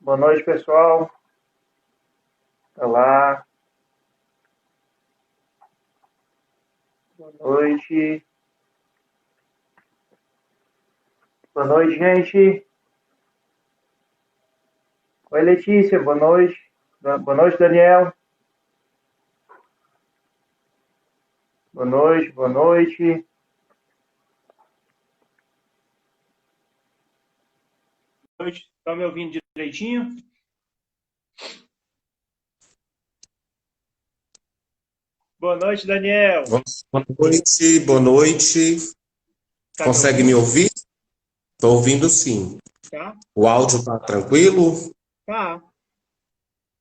Boa noite, pessoal. Olá. Boa noite. Boa noite, gente. Oi, Letícia. Boa noite. Boa noite, Daniel. Boa noite, boa noite. Boa noite. Estão me ouvindo direitinho? Boa noite, Daniel. Boa noite, boa noite. Tá Consegue me ouvir? Estou ouvindo sim. Tá. O áudio está tranquilo? Tá.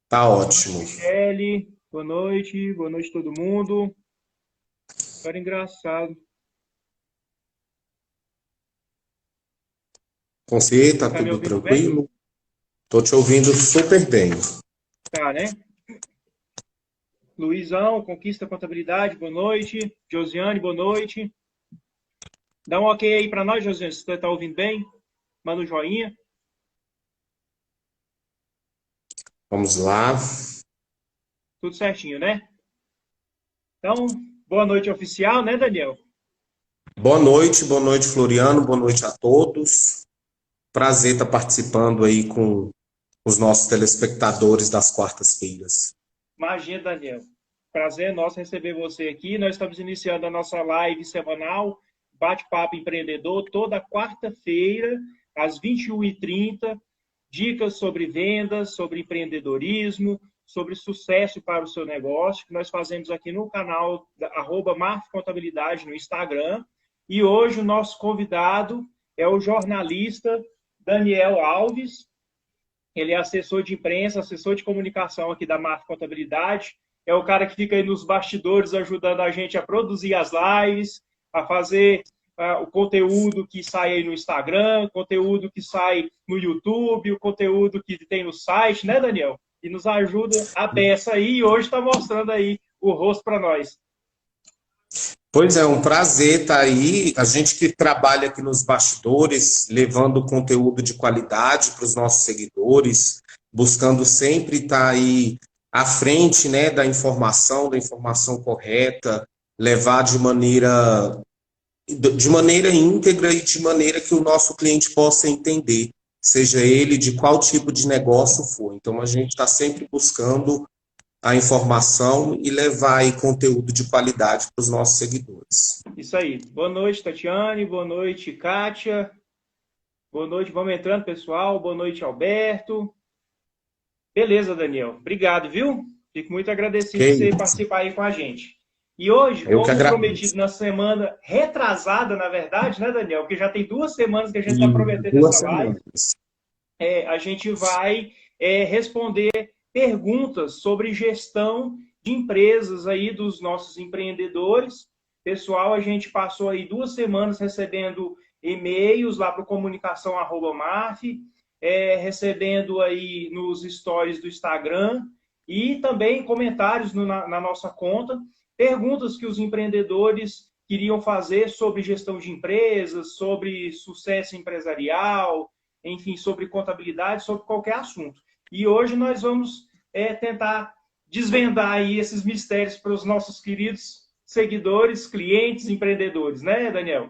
Tá ótimo. Michele, boa noite. Boa noite, todo mundo. Cara engraçado. Você, tá Tá me tudo ouvindo bem? tranquilo? Tô te ouvindo super bem. Tá, né? Luizão, Conquista Contabilidade, boa noite. Josiane, boa noite. Dá um ok aí para nós, Josiane, se você tá ouvindo bem. Manda um joinha. Vamos lá. Tudo certinho, né? Então, boa noite oficial, né, Daniel? Boa noite, Floriano, boa noite a todos. Prazer estar participando aí com os nossos telespectadores das quartas-feiras. Imagina, Daniel. Prazer é nosso receber você aqui. Nós estamos iniciando a nossa live semanal, Bate-Papo Empreendedor, toda quarta-feira, às 21h30. Dicas sobre vendas, sobre empreendedorismo, sobre sucesso para o seu negócio, que nós fazemos aqui no canal @marcontabilidade no Instagram. E hoje o nosso convidado é o jornalista Daniel Alves. Ele é assessor de imprensa, assessor de comunicação aqui da Marco Contabilidade. É o cara que fica aí nos bastidores ajudando a gente a produzir as lives, a fazer o conteúdo que sai aí no Instagram, conteúdo que sai no YouTube, o conteúdo que tem no site, né, Daniel? E nos ajuda a beça aí e hoje está mostrando aí o rosto para nós. Pois é, um prazer estar aí. A gente que trabalha aqui nos bastidores, levando conteúdo de qualidade para os nossos seguidores, buscando sempre estar aí à frente, né, da informação correta, levar de maneira íntegra e de maneira que o nosso cliente possa entender, seja ele de qual tipo de negócio for. Então, a gente está sempre buscando a informação e levar aí conteúdo de qualidade para os nossos seguidores. Isso aí. Boa noite, Tatiane. Boa noite, Kátia. Boa noite. Vamos entrando, pessoal. Boa noite, Alberto. Beleza, Daniel. Obrigado, viu? Fico muito agradecido Que de você isso. participar aí com a gente. E hoje, Eu que como prometido agradeço. na semana retrasada, na verdade, né, Daniel? Porque já tem 2 semanas que a gente está E prometendo essa 2 semanas. live. A gente vai responder perguntas sobre gestão de empresas aí dos nossos empreendedores. Pessoal, a gente passou aí 2 semanas recebendo e-mails lá para o comunicação@marf, recebendo aí nos stories do Instagram e também comentários na nossa conta, perguntas que os empreendedores queriam fazer sobre gestão de empresas, sobre sucesso empresarial, enfim, sobre contabilidade, sobre qualquer assunto. E hoje nós vamos tentar desvendar aí esses mistérios para os nossos queridos seguidores, clientes, empreendedores, né, Daniel?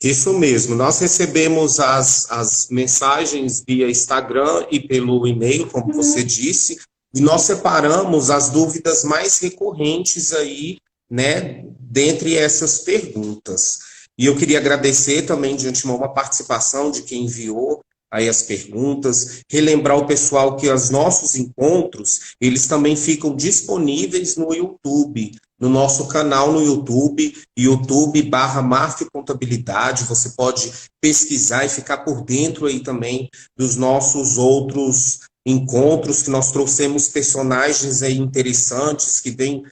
Isso mesmo. Nós recebemos as mensagens via Instagram e pelo e-mail, como você disse, e nós separamos as dúvidas mais recorrentes aí, né, dentre essas perguntas. E eu queria agradecer também de antemão a participação de quem enviou aí as perguntas, relembrar o pessoal que os nossos encontros, eles também ficam disponíveis no YouTube, no nosso canal no YouTube, YouTube/Marf Contabilidade. Você pode pesquisar e ficar por dentro aí também dos nossos outros encontros, que nós trouxemos personagens aí interessantes que vêm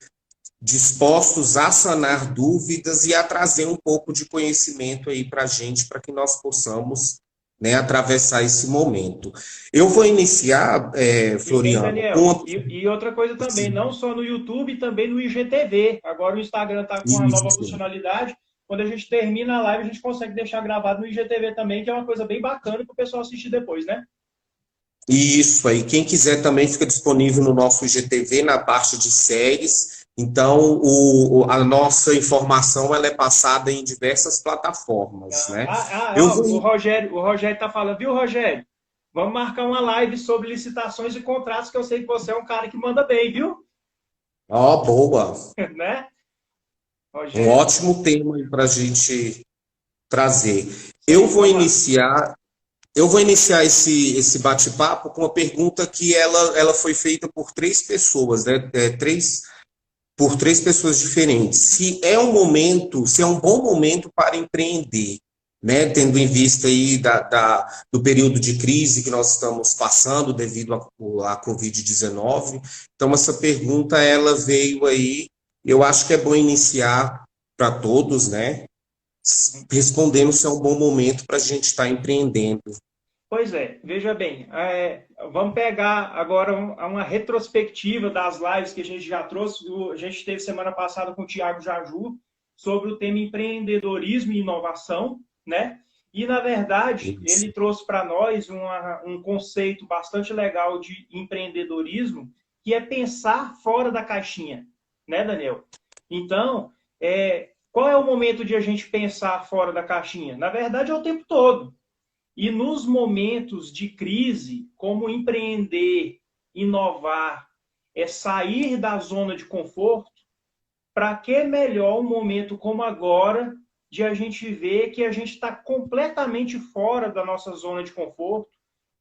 dispostos a sanar dúvidas e a trazer um pouco de conhecimento aí para a gente, para que nós possamos, né, atravessar esse momento. Eu vou iniciar, Hein, Floriano, com Daniel? uma... E outra coisa também, não só no YouTube, também no IGTV. Agora o Instagram está com uma nova Isso. funcionalidade. Quando a gente termina a live, a gente consegue deixar gravado no IGTV também, que é uma coisa bem bacana para o pessoal assistir depois, né? Isso aí, quem quiser também fica disponível no nosso IGTV, na parte de séries. Então, a nossa informação ela é passada em diversas plataformas, né? Eu Ó, vou. O Rogério tá falando, viu, Rogério? Vamos marcar uma live sobre licitações e contratos, que eu sei que você é um cara que manda bem, viu? Ó, boa. Né? Um Rogério, ótimo tema para a gente trazer. Eu sim, vou vamos lá. iniciar, eu vou iniciar esse bate-papo com uma pergunta que ela foi feita por três pessoas, né? Por três pessoas diferentes. Se é um bom momento para empreender, né? Tendo em vista aí do período de crise que nós estamos passando devido à Covid-19. Então, essa pergunta, ela veio aí, eu acho que é bom iniciar para todos, né? Uhum. Respondendo se é um bom momento para a gente estar empreendendo. Pois é, veja bem, vamos pegar agora uma retrospectiva das lives que a gente já trouxe. A gente teve semana passada com o Tiago Jaju sobre o tema empreendedorismo e inovação, né? E, na verdade, Isso. ele trouxe para nós um conceito bastante legal de empreendedorismo, que é pensar fora da caixinha, né, Daniel? Então, qual é o momento de a gente pensar fora da caixinha? Na verdade, é o tempo todo. E nos momentos de crise, como empreender, inovar, é sair da zona de conforto, para que melhor um momento como agora de a gente ver que a gente está completamente fora da nossa zona de conforto,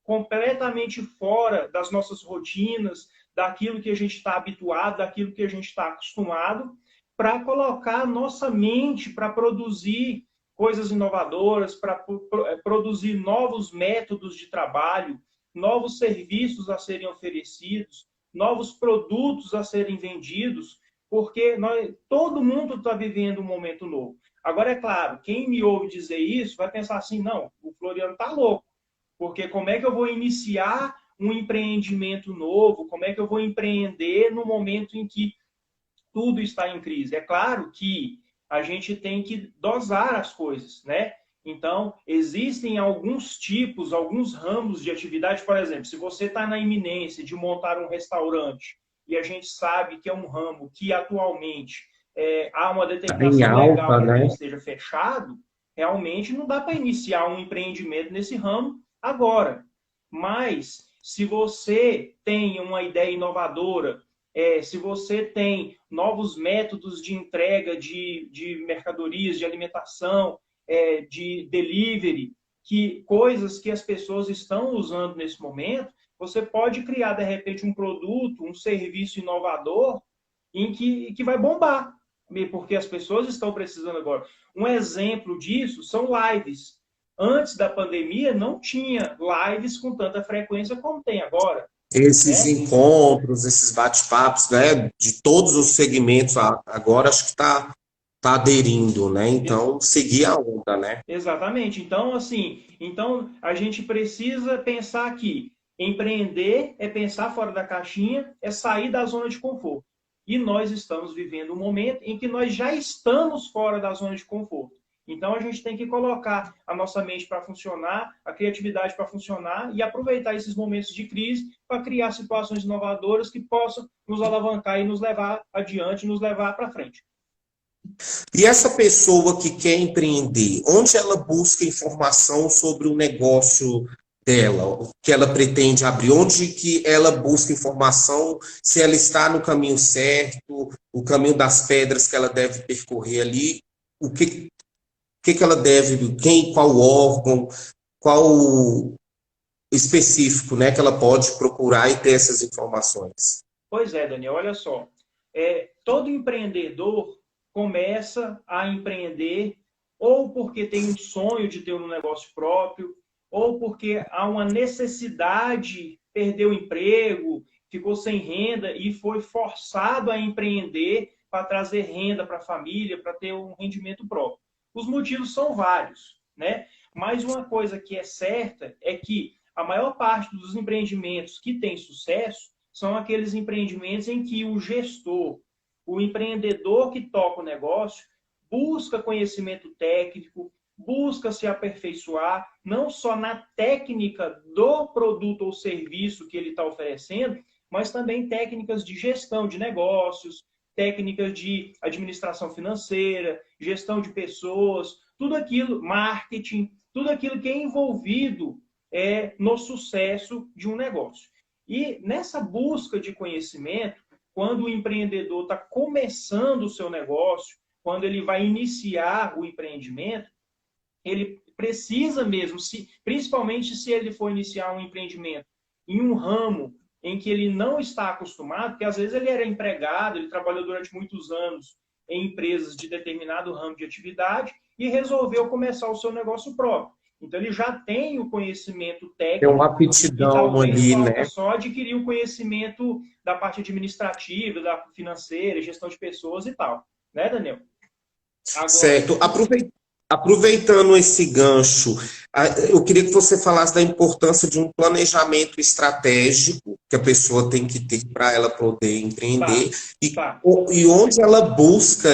completamente fora das nossas rotinas, daquilo que a gente está habituado, daquilo que a gente está acostumado, para colocar a nossa mente para produzir coisas inovadoras, para produzir novos métodos de trabalho, novos serviços a serem oferecidos, novos produtos a serem vendidos, porque todo mundo está vivendo um momento novo. Agora, é claro, quem me ouve dizer isso vai pensar assim, não, o Floriano está louco, porque como é que eu vou iniciar um empreendimento novo? Como é que eu vou empreender no momento em que tudo está em crise? É claro que a gente tem que dosar as coisas, né? Então, existem alguns tipos, alguns ramos de atividade. Por exemplo, se você está na iminência de montar um restaurante e a gente sabe que é um ramo que atualmente há uma Tá em determinação legal alta, para que ele né? esteja fechado, realmente não dá para iniciar um empreendimento nesse ramo agora. Mas, se você tem uma ideia inovadora, se você tem novos métodos de entrega de mercadorias, de alimentação, de delivery, coisas que as pessoas estão usando nesse momento, você pode criar, de repente, um produto, um serviço inovador que vai bombar, porque as pessoas estão precisando agora. Um exemplo disso são lives. Antes da pandemia, não tinha lives com tanta frequência como tem agora, Esses né? encontros, esses bate-papos, né, de todos os segmentos, agora acho que tá aderindo, né? Então, seguir a onda, né? Exatamente. Então, assim, a gente precisa pensar que empreender é pensar fora da caixinha, é sair da zona de conforto. E nós estamos vivendo um momento em que nós já estamos fora da zona de conforto. Então, a gente tem que colocar a nossa mente para funcionar, a criatividade para funcionar e aproveitar esses momentos de crise para criar situações inovadoras que possam nos alavancar e nos levar adiante, nos levar para frente. E essa pessoa que quer empreender, onde ela busca informação sobre o negócio dela, o que ela pretende abrir, onde que ela busca informação, se ela está no caminho certo, o caminho das pedras que ela deve percorrer ali, o que ela deve, qual órgão, qual específico, né, que ela pode procurar e ter essas informações. Pois é, Daniel, olha só. Todo empreendedor começa a empreender ou porque tem um sonho de ter um negócio próprio, ou porque há uma necessidade, perdeu o emprego, ficou sem renda e foi forçado a empreender para trazer renda para a família, para ter um rendimento próprio. Os motivos são vários, né? Mas uma coisa que é certa é que a maior parte dos empreendimentos que têm sucesso são aqueles empreendimentos em que o gestor, o empreendedor que toca o negócio, busca conhecimento técnico, busca se aperfeiçoar, não só na técnica do produto ou serviço que ele está oferecendo, mas também técnicas de gestão de negócios, técnicas de administração financeira, gestão de pessoas, tudo aquilo, marketing, tudo aquilo que é envolvido no sucesso de um negócio. E nessa busca de conhecimento, quando o empreendedor está começando o seu negócio, quando ele vai iniciar o empreendimento, ele precisa mesmo, principalmente se ele for iniciar um empreendimento em um ramo em que ele não está acostumado, porque às vezes ele era empregado, ele trabalhou durante muitos anos em empresas de determinado ramo de atividade e resolveu começar o seu negócio próprio. Então, ele já tem o conhecimento técnico. Tem uma aptidão ali, né? Só adquirir o conhecimento da parte administrativa, da financeira, gestão de pessoas e tal. Né, Daniel? Agora... Certo. Aproveitando esse gancho, eu queria que você falasse da importância de um planejamento estratégico que a pessoa tem que ter para ela poder empreender. E onde ela busca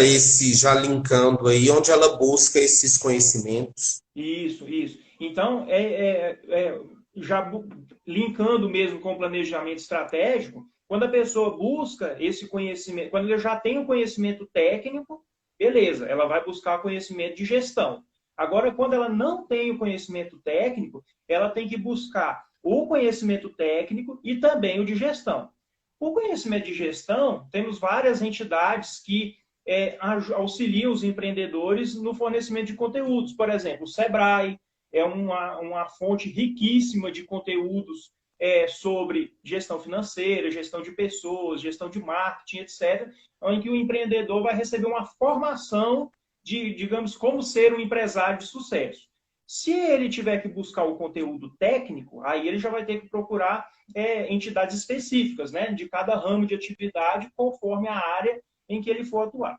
já linkando aí, onde ela busca esses conhecimentos. Isso. Então, já linkando mesmo com o planejamento estratégico, quando a pessoa busca esse conhecimento, quando ele já tem o conhecimento técnico, beleza, ela vai buscar conhecimento de gestão. Agora, quando ela não tem o conhecimento técnico, ela tem que buscar o conhecimento técnico e também o de gestão. O conhecimento de gestão, temos várias entidades que auxiliam os empreendedores no fornecimento de conteúdos. Por exemplo, o Sebrae é uma fonte riquíssima de conteúdos sobre gestão financeira, gestão de pessoas, gestão de marketing, etc., em que o empreendedor vai receber uma formação de, digamos, como ser um empresário de sucesso. Se ele tiver que buscar o conteúdo técnico, aí ele já vai ter que procurar entidades específicas, né, de cada ramo de atividade, conforme a área em que ele for atuar.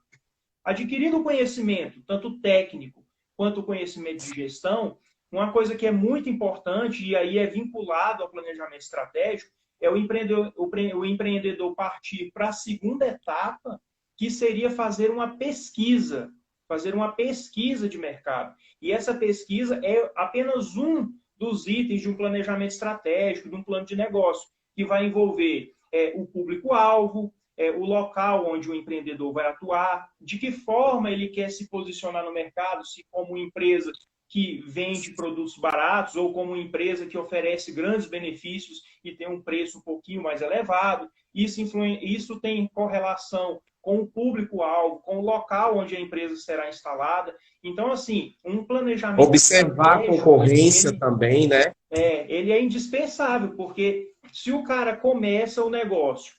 Adquirido o conhecimento, tanto técnico quanto o conhecimento de gestão, uma coisa que é muito importante, e aí é vinculado ao planejamento estratégico, é o empreendedor partir para a segunda etapa, que seria fazer uma pesquisa de mercado. E essa pesquisa é apenas um dos itens de um planejamento estratégico, de um plano de negócio, que vai envolver o público-alvo, o local onde o empreendedor vai atuar, de que forma ele quer se posicionar no mercado, se como empresa que vende produtos baratos ou como empresa que oferece grandes benefícios e tem um preço um pouquinho mais elevado. Isso tem correlação com o público-alvo, com o local onde a empresa será instalada. Então, assim, um planejamento... Observar a concorrência também, né? Ele é indispensável, porque se o cara começa o negócio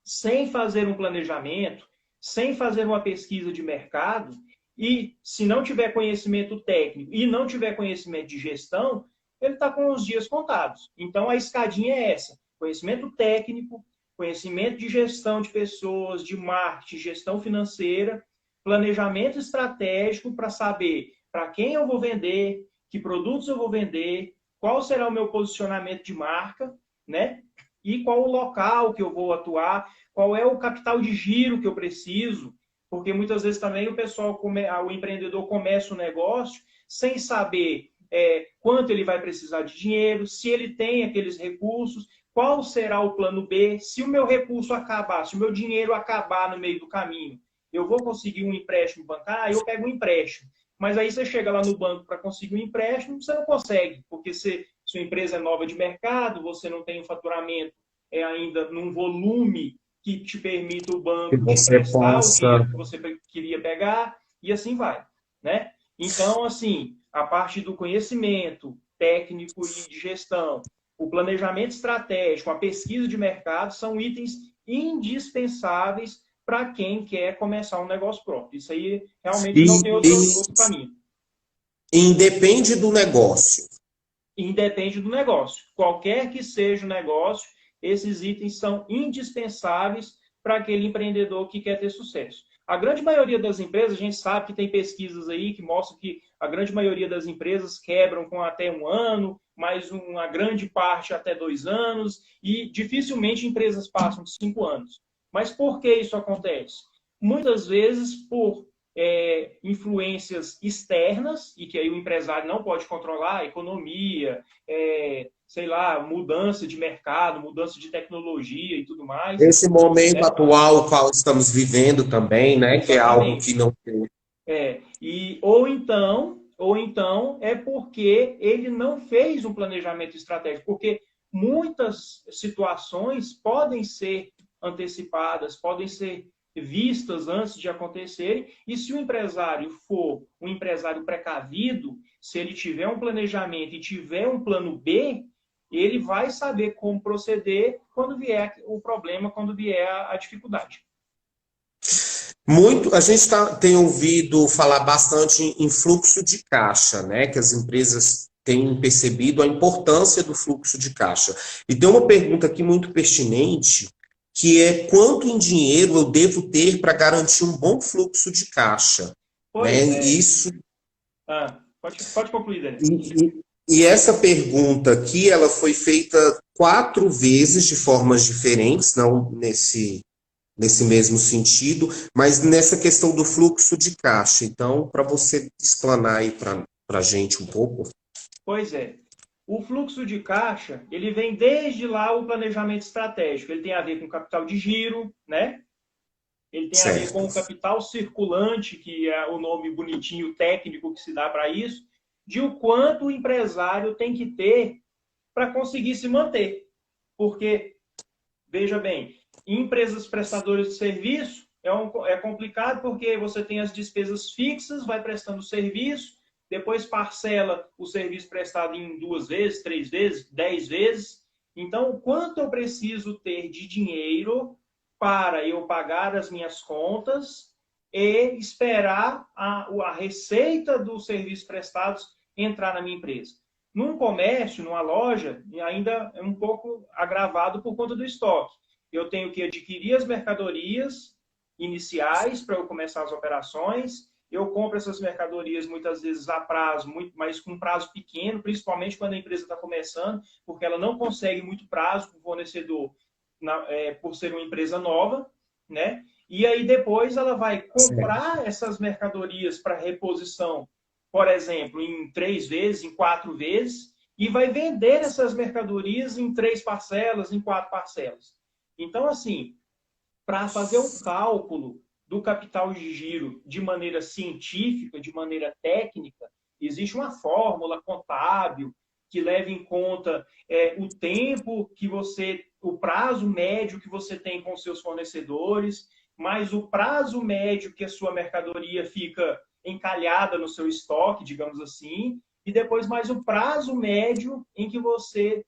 sem fazer um planejamento, sem fazer uma pesquisa de mercado, e se não tiver conhecimento técnico e não tiver conhecimento de gestão, ele está com os dias contados. Então, a escadinha é essa: conhecimento técnico, conhecimento de gestão de pessoas, de marketing, gestão financeira, planejamento estratégico para saber para quem eu vou vender, que produtos eu vou vender, qual será o meu posicionamento de marca, né? E qual o local que eu vou atuar, qual é o capital de giro que eu preciso, porque muitas vezes também o empreendedor começa o negócio sem saber quanto ele vai precisar de dinheiro, se ele tem aqueles recursos, qual será o plano B, se o meu recurso acabar, se o meu dinheiro acabar no meio do caminho, eu vou conseguir um empréstimo bancário, eu pego um empréstimo. Mas aí você chega lá no banco para conseguir um empréstimo, você não consegue, porque sua empresa é nova de mercado, você não tem um faturamento ainda num volume que te permita o banco te emprestar o dinheiro que você queria pegar, e assim vai, né? Então, assim, a parte do conhecimento técnico e de gestão, o planejamento estratégico, a pesquisa de mercado são itens indispensáveis para quem quer começar um negócio próprio. Isso aí realmente não tem outro caminho. Independe do negócio. Independe do negócio. Qualquer que seja o negócio, esses itens são indispensáveis para aquele empreendedor que quer ter sucesso. A grande maioria das empresas, a gente sabe que tem pesquisas aí que mostram que a grande maioria das empresas quebram com até 1 ano, mas uma grande parte até 2 anos, e dificilmente empresas passam de 5 anos. Mas por que isso acontece? Muitas vezes por influências externas, e que aí o empresário não pode controlar, economia, sei lá, mudança de mercado, mudança de tecnologia e tudo mais. Esse momento Né? atual, o qual estamos vivendo também, né? Que é algo que não tem. Ou então é porque ele não fez um planejamento estratégico, porque muitas situações podem ser antecipadas, podem ser vistas antes de acontecerem, e se o empresário for um empresário precavido, se ele tiver um planejamento e tiver um plano B, ele vai saber como proceder quando vier o problema, quando vier a dificuldade. A gente tem ouvido falar bastante em fluxo de caixa, né? Que as empresas têm percebido a importância do fluxo de caixa. E tem uma pergunta aqui muito pertinente, que é quanto em dinheiro eu devo ter para garantir um bom fluxo de caixa? Pois né? é. Isso. Pode concluir, Daniel. E essa pergunta aqui, ela foi feita 4 vezes de formas diferentes, não nesse mesmo sentido, mas nessa questão do fluxo de caixa. Então, para você explanar aí para a gente um pouco. Pois é. O fluxo de caixa, ele vem desde lá o planejamento estratégico. Ele tem a ver com capital de giro, né? Ele tem a ver com o capital circulante, que é o nome bonitinho técnico que se dá para isso, de o quanto o empresário tem que ter para conseguir se manter. Porque, veja bem, em empresas prestadoras de serviço é complicado porque você tem as despesas fixas, vai prestando serviço, depois parcela o serviço prestado em 2 vezes, 3 vezes, 10 vezes. Então, o quanto eu preciso ter de dinheiro para eu pagar as minhas contas e esperar a receita dos serviços prestados entrar na minha empresa. Num comércio, numa loja, ainda é um pouco agravado por conta do estoque. Eu tenho que adquirir as mercadorias iniciais para eu começar as operações. Eu compro essas mercadorias muitas vezes a prazo, mas com prazo pequeno, principalmente quando a empresa está começando, porque ela não consegue muito prazo com o fornecedor por ser uma empresa nova, né? E aí depois ela vai comprar essas mercadorias para reposição, por exemplo, em 3 vezes, em 4 vezes, e vai vender essas mercadorias em 3 parcelas, em 4 parcelas. Então, assim, para fazer um cálculo do capital de giro de maneira científica, de maneira técnica, existe uma fórmula contábil que leva em conta o tempo que o prazo médio que você tem com seus fornecedores, mais o prazo médio que a sua mercadoria fica encalhada no seu estoque, digamos assim, e depois mais o prazo médio em que você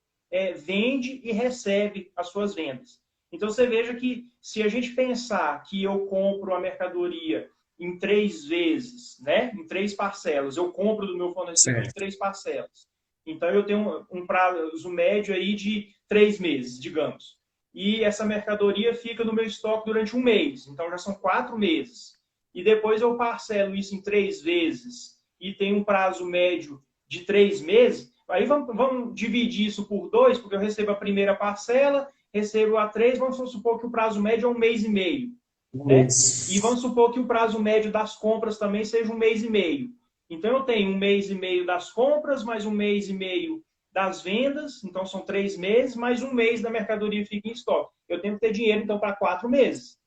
vende e recebe as suas vendas. Então, você veja que se a gente pensar que eu compro a mercadoria em 3 vezes, né? Em 3 parcelas, eu compro do meu fornecedor em 3 parcelas. Então, eu tenho um prazo médio aí de 3 meses, digamos. E essa mercadoria fica no meu estoque durante 1 mês. Então, já são 4 meses. E depois eu parcelo isso em 3 vezes e tem um prazo médio de 3 meses. Aí vamos dividir isso por 2, porque eu recebo a primeira parcela, recebo a 3, vamos supor que o prazo médio é 1 mês e meio. Né? E vamos supor que o prazo médio das compras também seja 1 mês e meio. Então, eu tenho 1 mês e meio das compras, mais 1 mês e meio das vendas, então são 3 meses, mais 1 mês da mercadoria fica em estoque. Eu tenho que ter dinheiro, então, para 4 meses.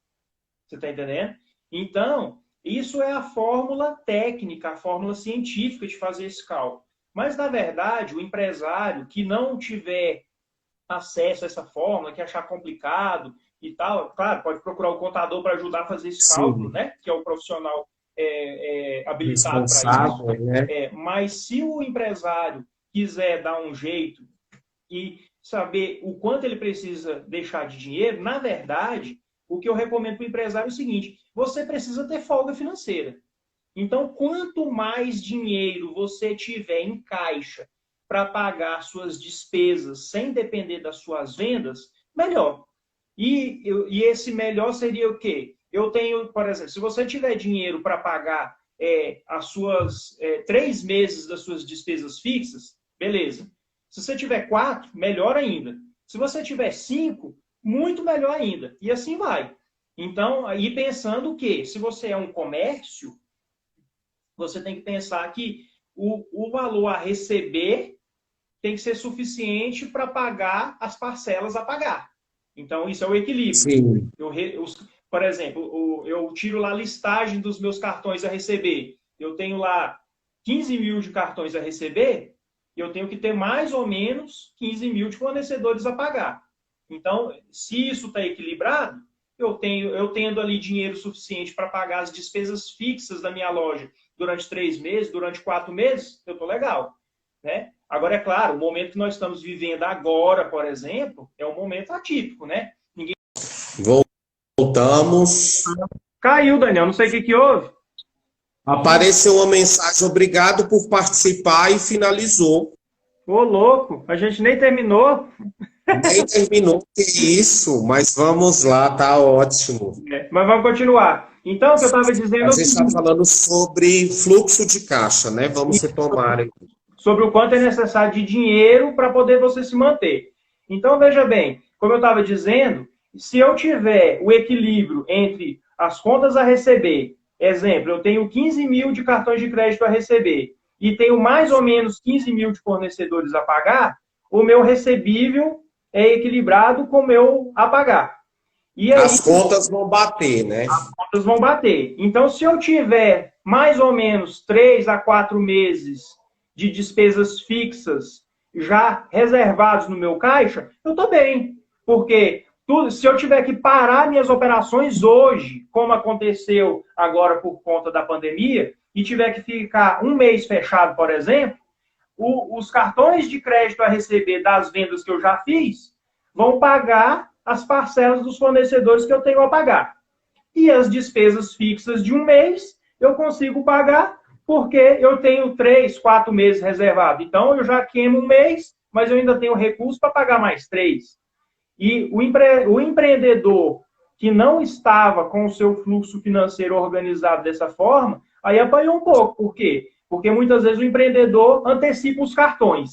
Você está entendendo? Então, isso é a fórmula técnica, a fórmula científica de fazer esse cálculo. Mas, na verdade, o empresário que não tiver acesso a essa fórmula, que achar complicado e tal, claro, pode procurar o contador para ajudar a fazer esse cálculo, né? Que é o profissional habilitado para isso. Né? Mas se o empresário quiser dar um jeito e saber o quanto ele precisa deixar de dinheiro, na verdade, o que eu recomendo para o empresário é o seguinte: você precisa ter folga financeira. Então, quanto mais dinheiro você tiver em caixa para pagar suas despesas sem depender das suas vendas, melhor. E esse melhor seria o quê? Eu tenho, por exemplo, se você tiver dinheiro para pagar as suas 3 meses das suas despesas fixas, beleza. Se você tiver 4, melhor ainda. Se você tiver 5, muito melhor ainda. E assim vai. Então, aí pensando que se você é um comércio, você tem que pensar que o valor a receber tem que ser suficiente para pagar as parcelas a pagar. Então, isso é o equilíbrio. Sim. Por exemplo, eu tiro lá a listagem dos meus cartões a receber. Eu tenho lá 15 mil de cartões a receber, eu tenho que ter mais ou menos 15 mil de fornecedores a pagar. Então, se isso está equilibrado, eu tendo ali dinheiro suficiente para pagar as despesas fixas da minha loja durante 3 meses, durante 4 meses, eu estou legal. Né? Agora, é claro, o momento que nós estamos vivendo agora, por exemplo, é um momento atípico, né? Voltamos. Caiu, Daniel, não sei o que houve. Apareceu uma mensagem, obrigado por participar, e finalizou. Ô, louco, a gente nem terminou. Nem terminou, que isso, mas vamos lá, tá ótimo. Mas vamos continuar. Então, o que eu estava dizendo... A gente está falando sobre fluxo de caixa, né? Vamos retomar aqui. Sobre o quanto é necessário de dinheiro para poder você se manter. Então, veja bem, como eu estava dizendo, se eu tiver o equilíbrio entre as contas a receber, exemplo, eu tenho 15 mil de cartões de crédito a receber e tenho mais ou menos 15 mil de fornecedores a pagar, o meu recebível é equilibrado com o meu a pagar. E aí, as contas vão bater, né? As contas vão bater. Então, se eu tiver mais ou menos 3 a 4 meses de despesas fixas já reservados no meu caixa, eu estou bem. Porque se eu tiver que parar minhas operações hoje, como aconteceu agora por conta da pandemia, e tiver que ficar um mês fechado, por exemplo, os cartões de crédito a receber das vendas que eu já fiz vão pagar as parcelas dos fornecedores que eu tenho a pagar. E as despesas fixas de um mês eu consigo pagar porque eu tenho 3, 4 meses reservado. Então, eu já queimo um mês, mas eu ainda tenho recurso para pagar mais 3. E o empreendedor que não estava com o seu fluxo financeiro organizado dessa forma, aí apanhou um pouco. Por quê? Porque muitas vezes o empreendedor antecipa os cartões.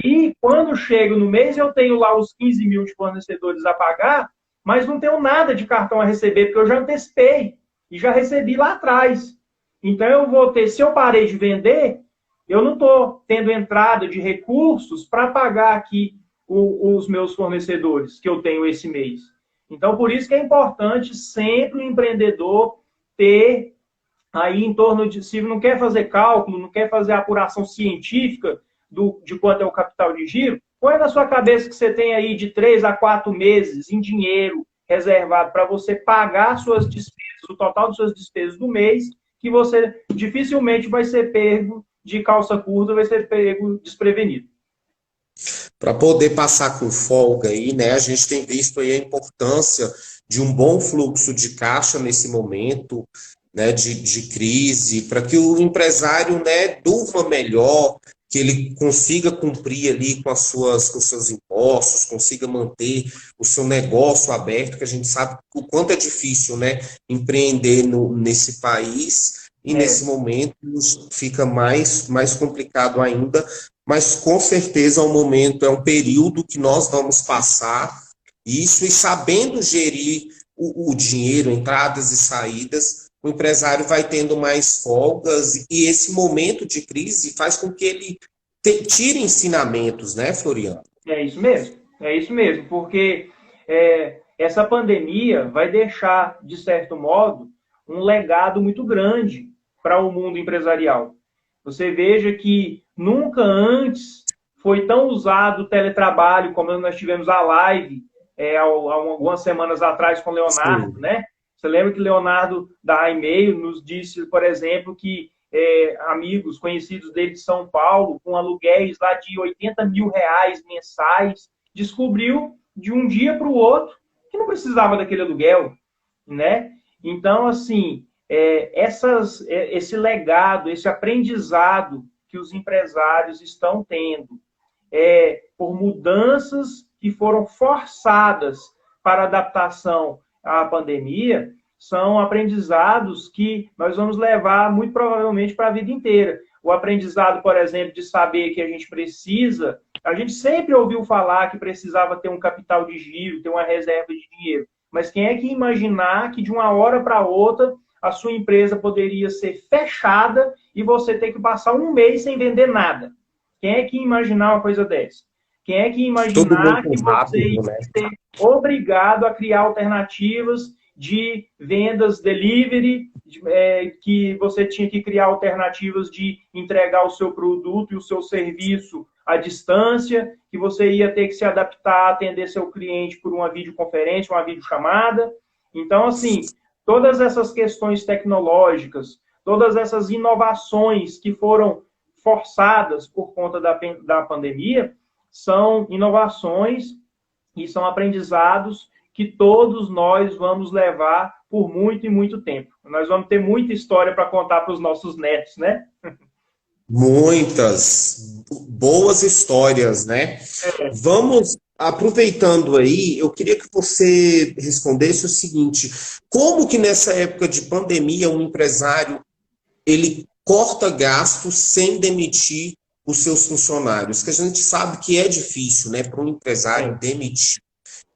E quando chego no mês, eu tenho lá os 15 mil de fornecedores a pagar, mas não tenho nada de cartão a receber, porque eu já antecipei e já recebi lá atrás. Então, eu vou ter, se eu parei de vender, eu não estou tendo entrada de recursos para pagar aqui os meus fornecedores que eu tenho esse mês. Então, por isso que é importante sempre o empreendedor ter aí em torno de, se não quer fazer cálculo, não quer fazer apuração científica de quanto é o capital de giro, põe na sua cabeça que você tem aí de 3 a 4 meses em dinheiro reservado para você pagar suas despesas, o total de suas despesas do mês, que você dificilmente vai ser pego de calça curta, vai ser pego desprevenido. Para poder passar com folga aí, né? A gente tem visto aí a importância de um bom fluxo de caixa nesse momento, né, de crise, para que o empresário, né, durma melhor, que ele consiga cumprir ali com seus impostos, consiga manter o seu negócio aberto, que a gente sabe o quanto é difícil, né, empreender nesse país, e nesse momento fica mais complicado ainda, mas com certeza é um período que nós vamos passar isso, e sabendo gerir o dinheiro, entradas e saídas, o empresário vai tendo mais folgas, e esse momento de crise faz com que ele tire ensinamentos, né, Floriano? É isso mesmo, porque essa pandemia vai deixar, de certo modo, um legado muito grande para o mundo empresarial. Você veja que nunca antes foi tão usado o teletrabalho, como nós tivemos a live há algumas semanas atrás com o Leonardo, né? Você lembra que Leonardo da e-mail nos disse, por exemplo, que amigos conhecidos dele de São Paulo, com aluguéis lá de 80 mil reais mensais, descobriu de um dia para o outro que não precisava daquele aluguel, né? Então, assim, esse legado, esse aprendizado que os empresários estão tendo por mudanças que foram forçadas para adaptação à pandemia, são aprendizados que nós vamos levar muito provavelmente para a vida inteira. O aprendizado, por exemplo, de saber que a gente sempre ouviu falar que precisava ter um capital de giro, ter uma reserva de dinheiro, mas quem é que imaginar que de uma hora para outra a sua empresa poderia ser fechada e você ter que passar um mês sem vender nada. Quem é que ia imaginar uma coisa dessa? Quem é que ia Tudo imaginar muito que você ia rápido, né? ser obrigado a criar alternativas de vendas delivery, que você tinha que criar alternativas de entregar o seu produto e o seu serviço à distância, que você ia ter que se adaptar a atender seu cliente por uma videoconferência, uma videochamada. Então, assim, todas essas questões tecnológicas, todas essas inovações que foram forçadas por conta da pandemia, são inovações e são aprendizados que todos nós vamos levar por muito e muito tempo. Nós vamos ter muita história para contar para os nossos netos, né? Muitas boas histórias, né? Vamos, aproveitando aí, eu queria que você respondesse o seguinte: como que nessa época de pandemia um empresário ele corta gastos sem demitir os seus funcionários? Que a gente sabe que é difícil, né, para um empresário demitir,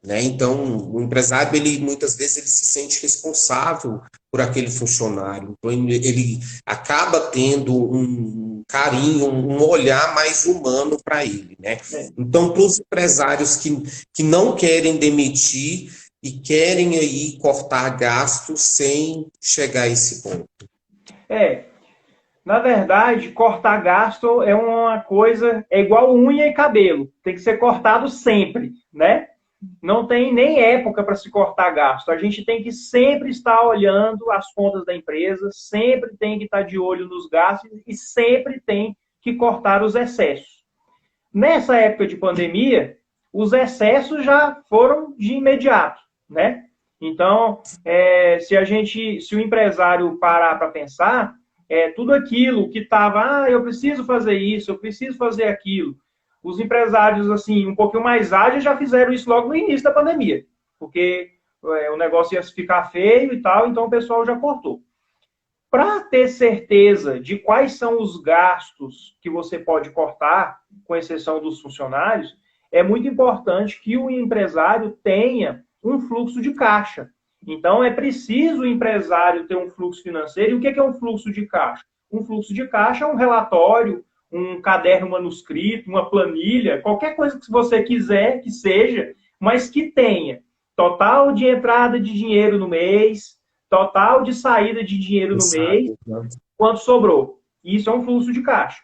né? Então, o empresário, ele muitas vezes ele se sente responsável por aquele funcionário. Então, ele acaba tendo um carinho, um olhar mais humano para ele, né? Então, para os empresários que não querem demitir e querem aí cortar gastos sem chegar a esse ponto. Na verdade, cortar gasto é uma coisa, é igual unha e cabelo, tem que ser cortado sempre, né? Não tem nem época para se cortar gasto. A gente tem que sempre estar olhando as contas da empresa, sempre tem que estar de olho nos gastos e sempre tem que cortar os excessos. Nessa época de pandemia, os excessos já foram de imediato, né? Então, se o empresário parar para pensar, tudo aquilo que estava, eu preciso fazer isso, eu preciso fazer aquilo. Os empresários, assim, um pouquinho mais ágeis já fizeram isso logo no início da pandemia, porque o negócio ia ficar feio e tal, então o pessoal já cortou. Para ter certeza de quais são os gastos que você pode cortar, com exceção dos funcionários, é muito importante que o empresário tenha um fluxo de caixa. Então, é preciso o empresário ter um fluxo financeiro. E o que é um fluxo de caixa? Um fluxo de caixa é um relatório, um caderno manuscrito, uma planilha, qualquer coisa que você quiser que seja, mas que tenha total de entrada de dinheiro no mês, total de saída de dinheiro no mês, quanto sobrou. Isso é um fluxo de caixa.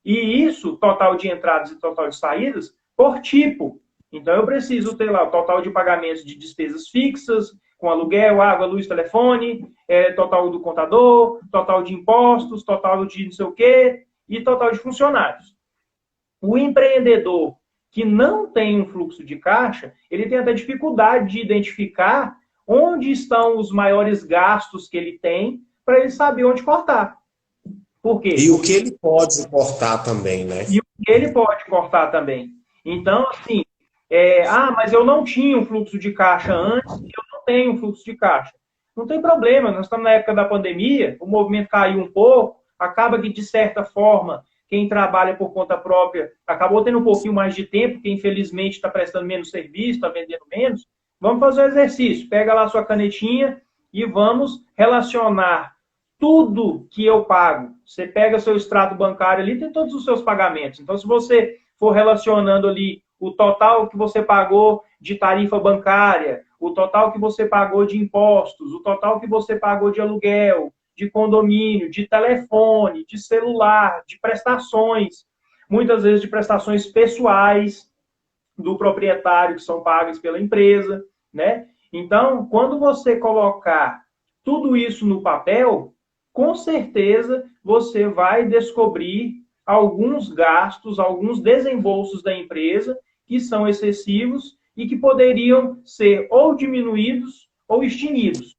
E isso, total de entradas e total de saídas, por tipo. Então, eu preciso ter lá o total de pagamentos de despesas fixas, com aluguel, água, luz, telefone, total do contador, total de impostos, total de não sei o quê, e total de funcionários. O empreendedor que não tem um fluxo de caixa, ele tem até dificuldade de identificar onde estão os maiores gastos que ele tem para ele saber onde cortar. Por quê? E o que ele pode cortar também, né? E o que ele pode cortar também. Então, assim, mas eu não tinha um fluxo de caixa antes, eu não tenho um fluxo de caixa. Não tem problema, nós estamos na época da pandemia, o movimento caiu um pouco, acaba que, de certa forma, quem trabalha por conta própria acabou tendo um pouquinho mais de tempo, porque infelizmente está prestando menos serviço, está vendendo menos. Vamos fazer o exercício. Pega lá a sua canetinha e vamos relacionar tudo que eu pago. Você pega seu extrato bancário ali, tem todos os seus pagamentos. Então, se você for relacionando ali o total que você pagou de tarifa bancária, o total que você pagou de impostos, o total que você pagou de aluguel, de condomínio, de telefone, de celular, de prestações, muitas vezes de prestações pessoais do proprietário que são pagas pela empresa, né? Então, quando você colocar tudo isso no papel, com certeza você vai descobrir alguns gastos, alguns desembolsos da empresa que são excessivos e que poderiam ser ou diminuídos ou extinguidos.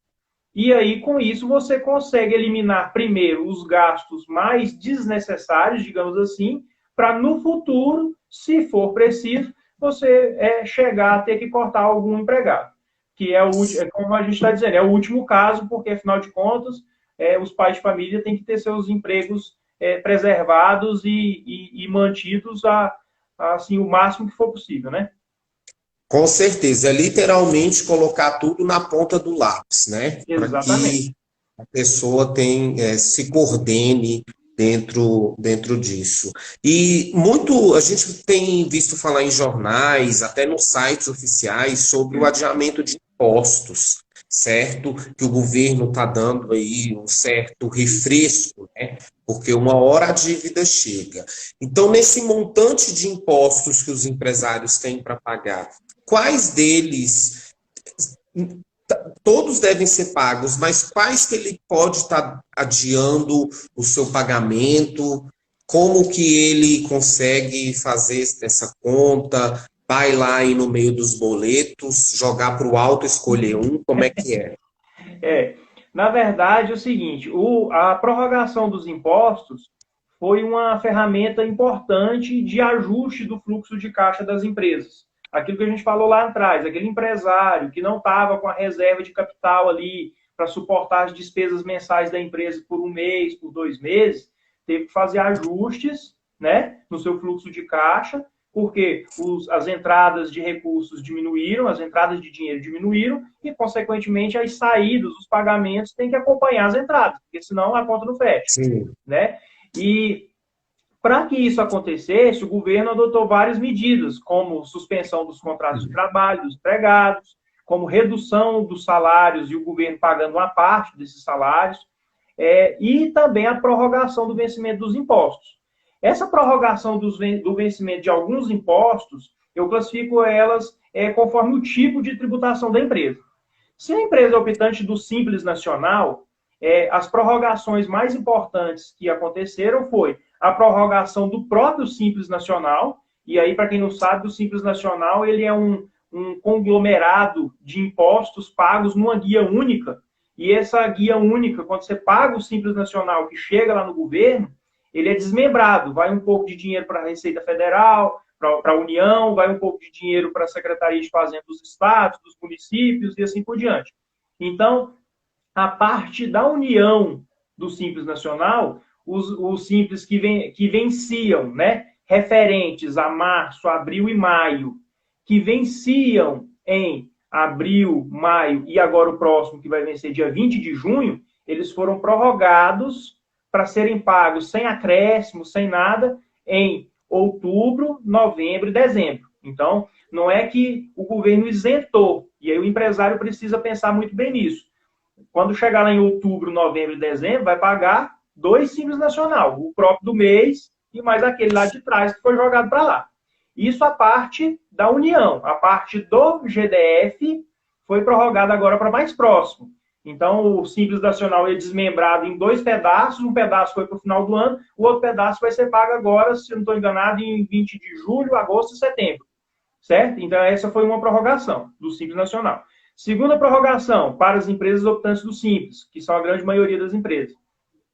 E aí, com isso, você consegue eliminar primeiro os gastos mais desnecessários, digamos assim, para no futuro, se for preciso, você chegar a ter que cortar algum empregado. Que como a gente está dizendo, é o último caso, porque, afinal de contas, os pais de família têm que ter seus empregos preservados e mantidos assim, o máximo que for possível, né? Com certeza, é literalmente colocar tudo na ponta do lápis, né? Exatamente. a pessoa se coordene dentro disso. E a gente tem visto falar em jornais, até nos sites oficiais, sobre o adiamento de impostos, certo? Que o governo está dando aí um certo refresco, né? Porque uma hora a dívida chega. Então, nesse montante de impostos que os empresários têm para pagar, quais deles todos devem ser pagos, mas quais que ele pode estar adiando o seu pagamento? Como que ele consegue fazer essa conta? Vai lá e no meio dos boletos, jogar para o alto, escolher um, como é que é? Na verdade, é o seguinte, a prorrogação dos impostos foi uma ferramenta importante de ajuste do fluxo de caixa das empresas. Aquilo que a gente falou lá atrás, aquele empresário que não estava com a reserva de capital ali para suportar as despesas mensais da empresa por um mês, por 2 meses, teve que fazer ajustes, né, no seu fluxo de caixa, porque as entradas de recursos diminuíram, as entradas de dinheiro diminuíram e, consequentemente, as saídas, os pagamentos têm que acompanhar as entradas, porque senão a conta não fecha. Sim. Né? E para que isso acontecesse, o governo adotou várias medidas, como suspensão dos contratos de trabalho dos empregados, como redução dos salários e o governo pagando uma parte desses salários, e também a prorrogação do vencimento dos impostos. Essa prorrogação do vencimento de alguns impostos, eu classifico elas conforme o tipo de tributação da empresa. Se a empresa é optante do Simples Nacional, as prorrogações mais importantes que aconteceram foi a prorrogação do próprio Simples Nacional, e aí, para quem não sabe, o Simples Nacional ele é um conglomerado de impostos pagos numa guia única, e essa guia única, quando você paga o Simples Nacional que chega lá no governo, ele é desmembrado, vai um pouco de dinheiro para a Receita Federal, para a União, vai um pouco de dinheiro para a Secretaria de Fazenda dos estados, dos municípios e assim por diante. Então, a parte da União do Simples Nacional, os Simples que venciam, né, referentes a março, abril e maio, que venciam em abril, maio e agora o próximo, que vai vencer dia 20 de junho, eles foram prorrogados para serem pagos sem acréscimo, sem nada, em outubro, novembro e dezembro. Então, não é que o governo isentou, e aí o empresário precisa pensar muito bem nisso. Quando chegar lá em outubro, novembro e dezembro, vai pagar 2 Simples Nacional, o próprio do mês e mais aquele lá de trás que foi jogado para lá. Isso a parte da União. A parte do GDF foi prorrogada agora para mais próximo. Então, o Simples Nacional é desmembrado em 2 pedaços. Um pedaço foi para o final do ano, o outro pedaço vai ser pago agora, se não estou enganado, em 20 de julho, agosto e setembro. Certo? Então, essa foi uma prorrogação do Simples Nacional. Segunda prorrogação para as empresas optantes do Simples, que são a grande maioria das empresas.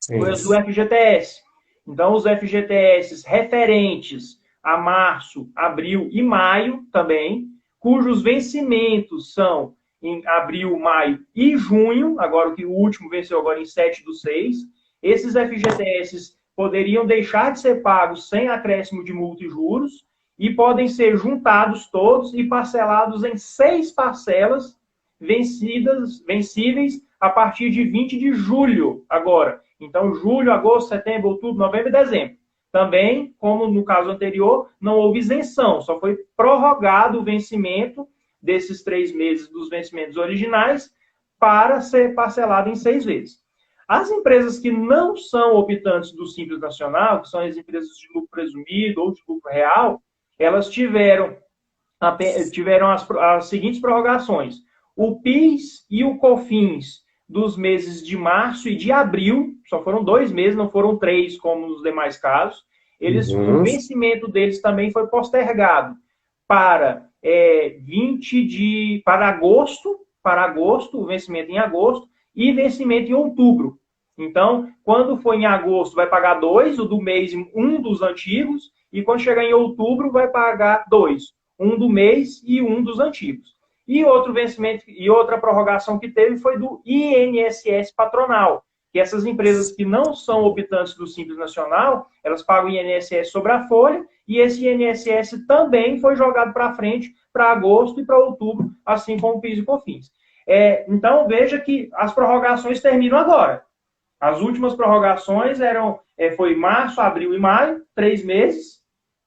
Foi as do FGTS. Então, os FGTS referentes a março, abril e maio também, cujos vencimentos são em abril, maio e junho, agora o último venceu agora em 7/6, esses FGTS poderiam deixar de ser pagos sem acréscimo de multa e juros e podem ser juntados todos e parcelados em 6 parcelas vencíveis a partir de 20 de julho agora. Então, julho, agosto, setembro, outubro, novembro e dezembro. Também, como no caso anterior, não houve isenção, só foi prorrogado o vencimento desses 3 meses dos vencimentos originais para ser parcelado em 6 vezes. As empresas que não são optantes do Simples Nacional, que são as empresas de lucro presumido ou de lucro real, elas tiveram as seguintes prorrogações. O PIS e o COFINS dos meses de março e de abril, só foram 2 meses, não foram 3, como nos demais casos. O vencimento deles também foi postergado para agosto, o vencimento em agosto, e vencimento em outubro. Então, quando for em agosto, vai pagar 2, o do mês, um dos antigos, e quando chegar em outubro, vai pagar 2, um do mês e um dos antigos. E outro vencimento e outra prorrogação que teve foi do INSS patronal, que essas empresas que não são optantes do Simples Nacional, elas pagam INSS sobre a folha, e esse INSS também foi jogado para frente para agosto e para outubro, assim como o PIS e COFINS. Então, veja que as prorrogações terminam agora. As últimas prorrogações foi março, abril e maio, 3 meses,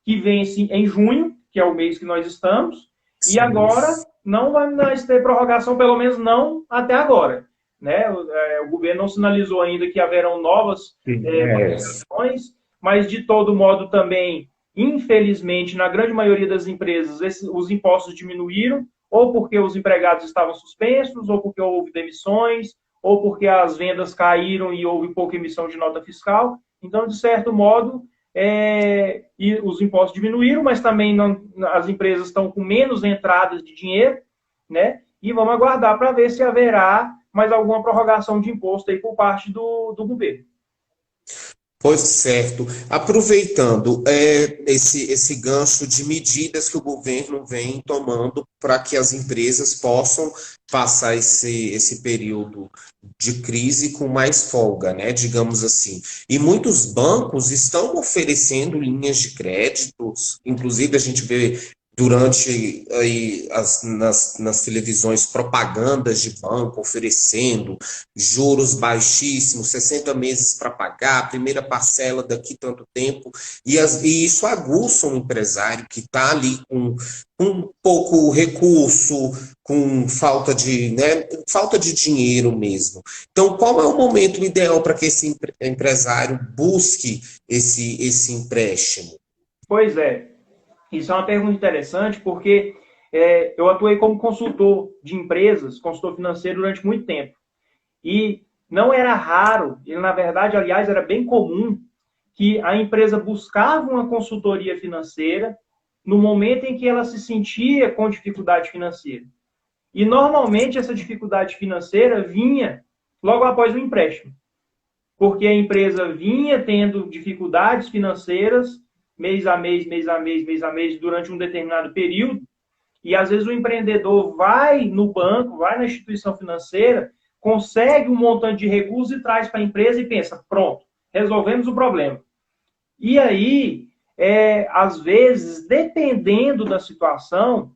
que vence em junho, que é o mês que nós estamos, e agora não vai mais ter prorrogação, pelo menos não até agora. Né? O governo não sinalizou ainda que haverão novas prorrogações, mas de todo modo também, infelizmente, na grande maioria das empresas, os impostos diminuíram, ou porque os empregados estavam suspensos, ou porque houve demissões, ou porque as vendas caíram e houve pouca emissão de nota fiscal. Então, de certo modo, e os impostos diminuíram, mas também as empresas estão com menos entradas de dinheiro, né? E vamos aguardar para ver se haverá mais alguma prorrogação de imposto aí por parte do governo. Pois certo. Aproveitando esse gancho de medidas que o governo vem tomando para que as empresas possam passar esse período de crise com mais folga, né, digamos assim. E muitos bancos estão oferecendo linhas de créditos, inclusive a gente vê durante aí, nas televisões propagandas de banco oferecendo juros baixíssimos, 60 meses para pagar, a primeira parcela daqui tanto tempo, e isso aguça um empresário que está ali com pouco recurso, com falta de dinheiro mesmo. Então, qual é o momento ideal para que esse empresário busque esse empréstimo? Pois é, isso é uma pergunta interessante, porque eu atuei como consultor de empresas, consultor financeiro durante muito tempo. E não era raro, e na verdade, aliás, era bem comum, que a empresa buscava uma consultoria financeira no momento em que ela se sentia com dificuldade financeira. E normalmente essa dificuldade financeira vinha logo após o empréstimo. Porque a empresa vinha tendo dificuldades financeiras mês a mês, mês a mês, mês a mês, durante um determinado período, e às vezes o empreendedor vai no banco, vai na instituição financeira, consegue um montante de recursos e traz para a empresa e pensa, pronto, resolvemos o problema. E aí, às vezes, dependendo da situação,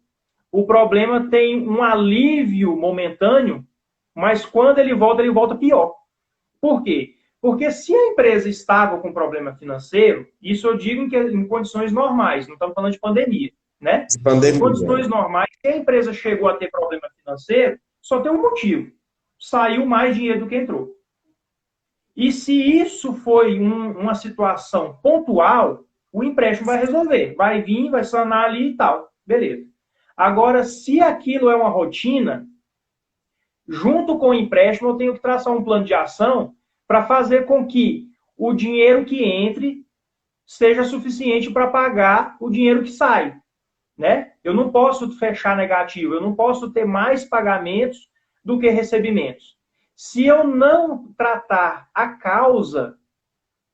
o problema tem um alívio momentâneo, mas quando ele volta pior. Por quê? Porque se a empresa estava com problema financeiro, isso eu digo em condições normais, não estamos falando de pandemia, né? Em condições normais, se a empresa chegou a ter problema financeiro, só tem um motivo. Saiu mais dinheiro do que entrou. E se isso foi uma situação pontual, o empréstimo vai resolver. Vai vir, vai sanar ali e tal. Beleza. Agora, se aquilo é uma rotina, junto com o empréstimo, eu tenho que traçar um plano de ação para fazer com que o dinheiro que entre seja suficiente para pagar o dinheiro que sai. Né? Eu não posso fechar negativo, eu não posso ter mais pagamentos do que recebimentos. Se eu não tratar a causa,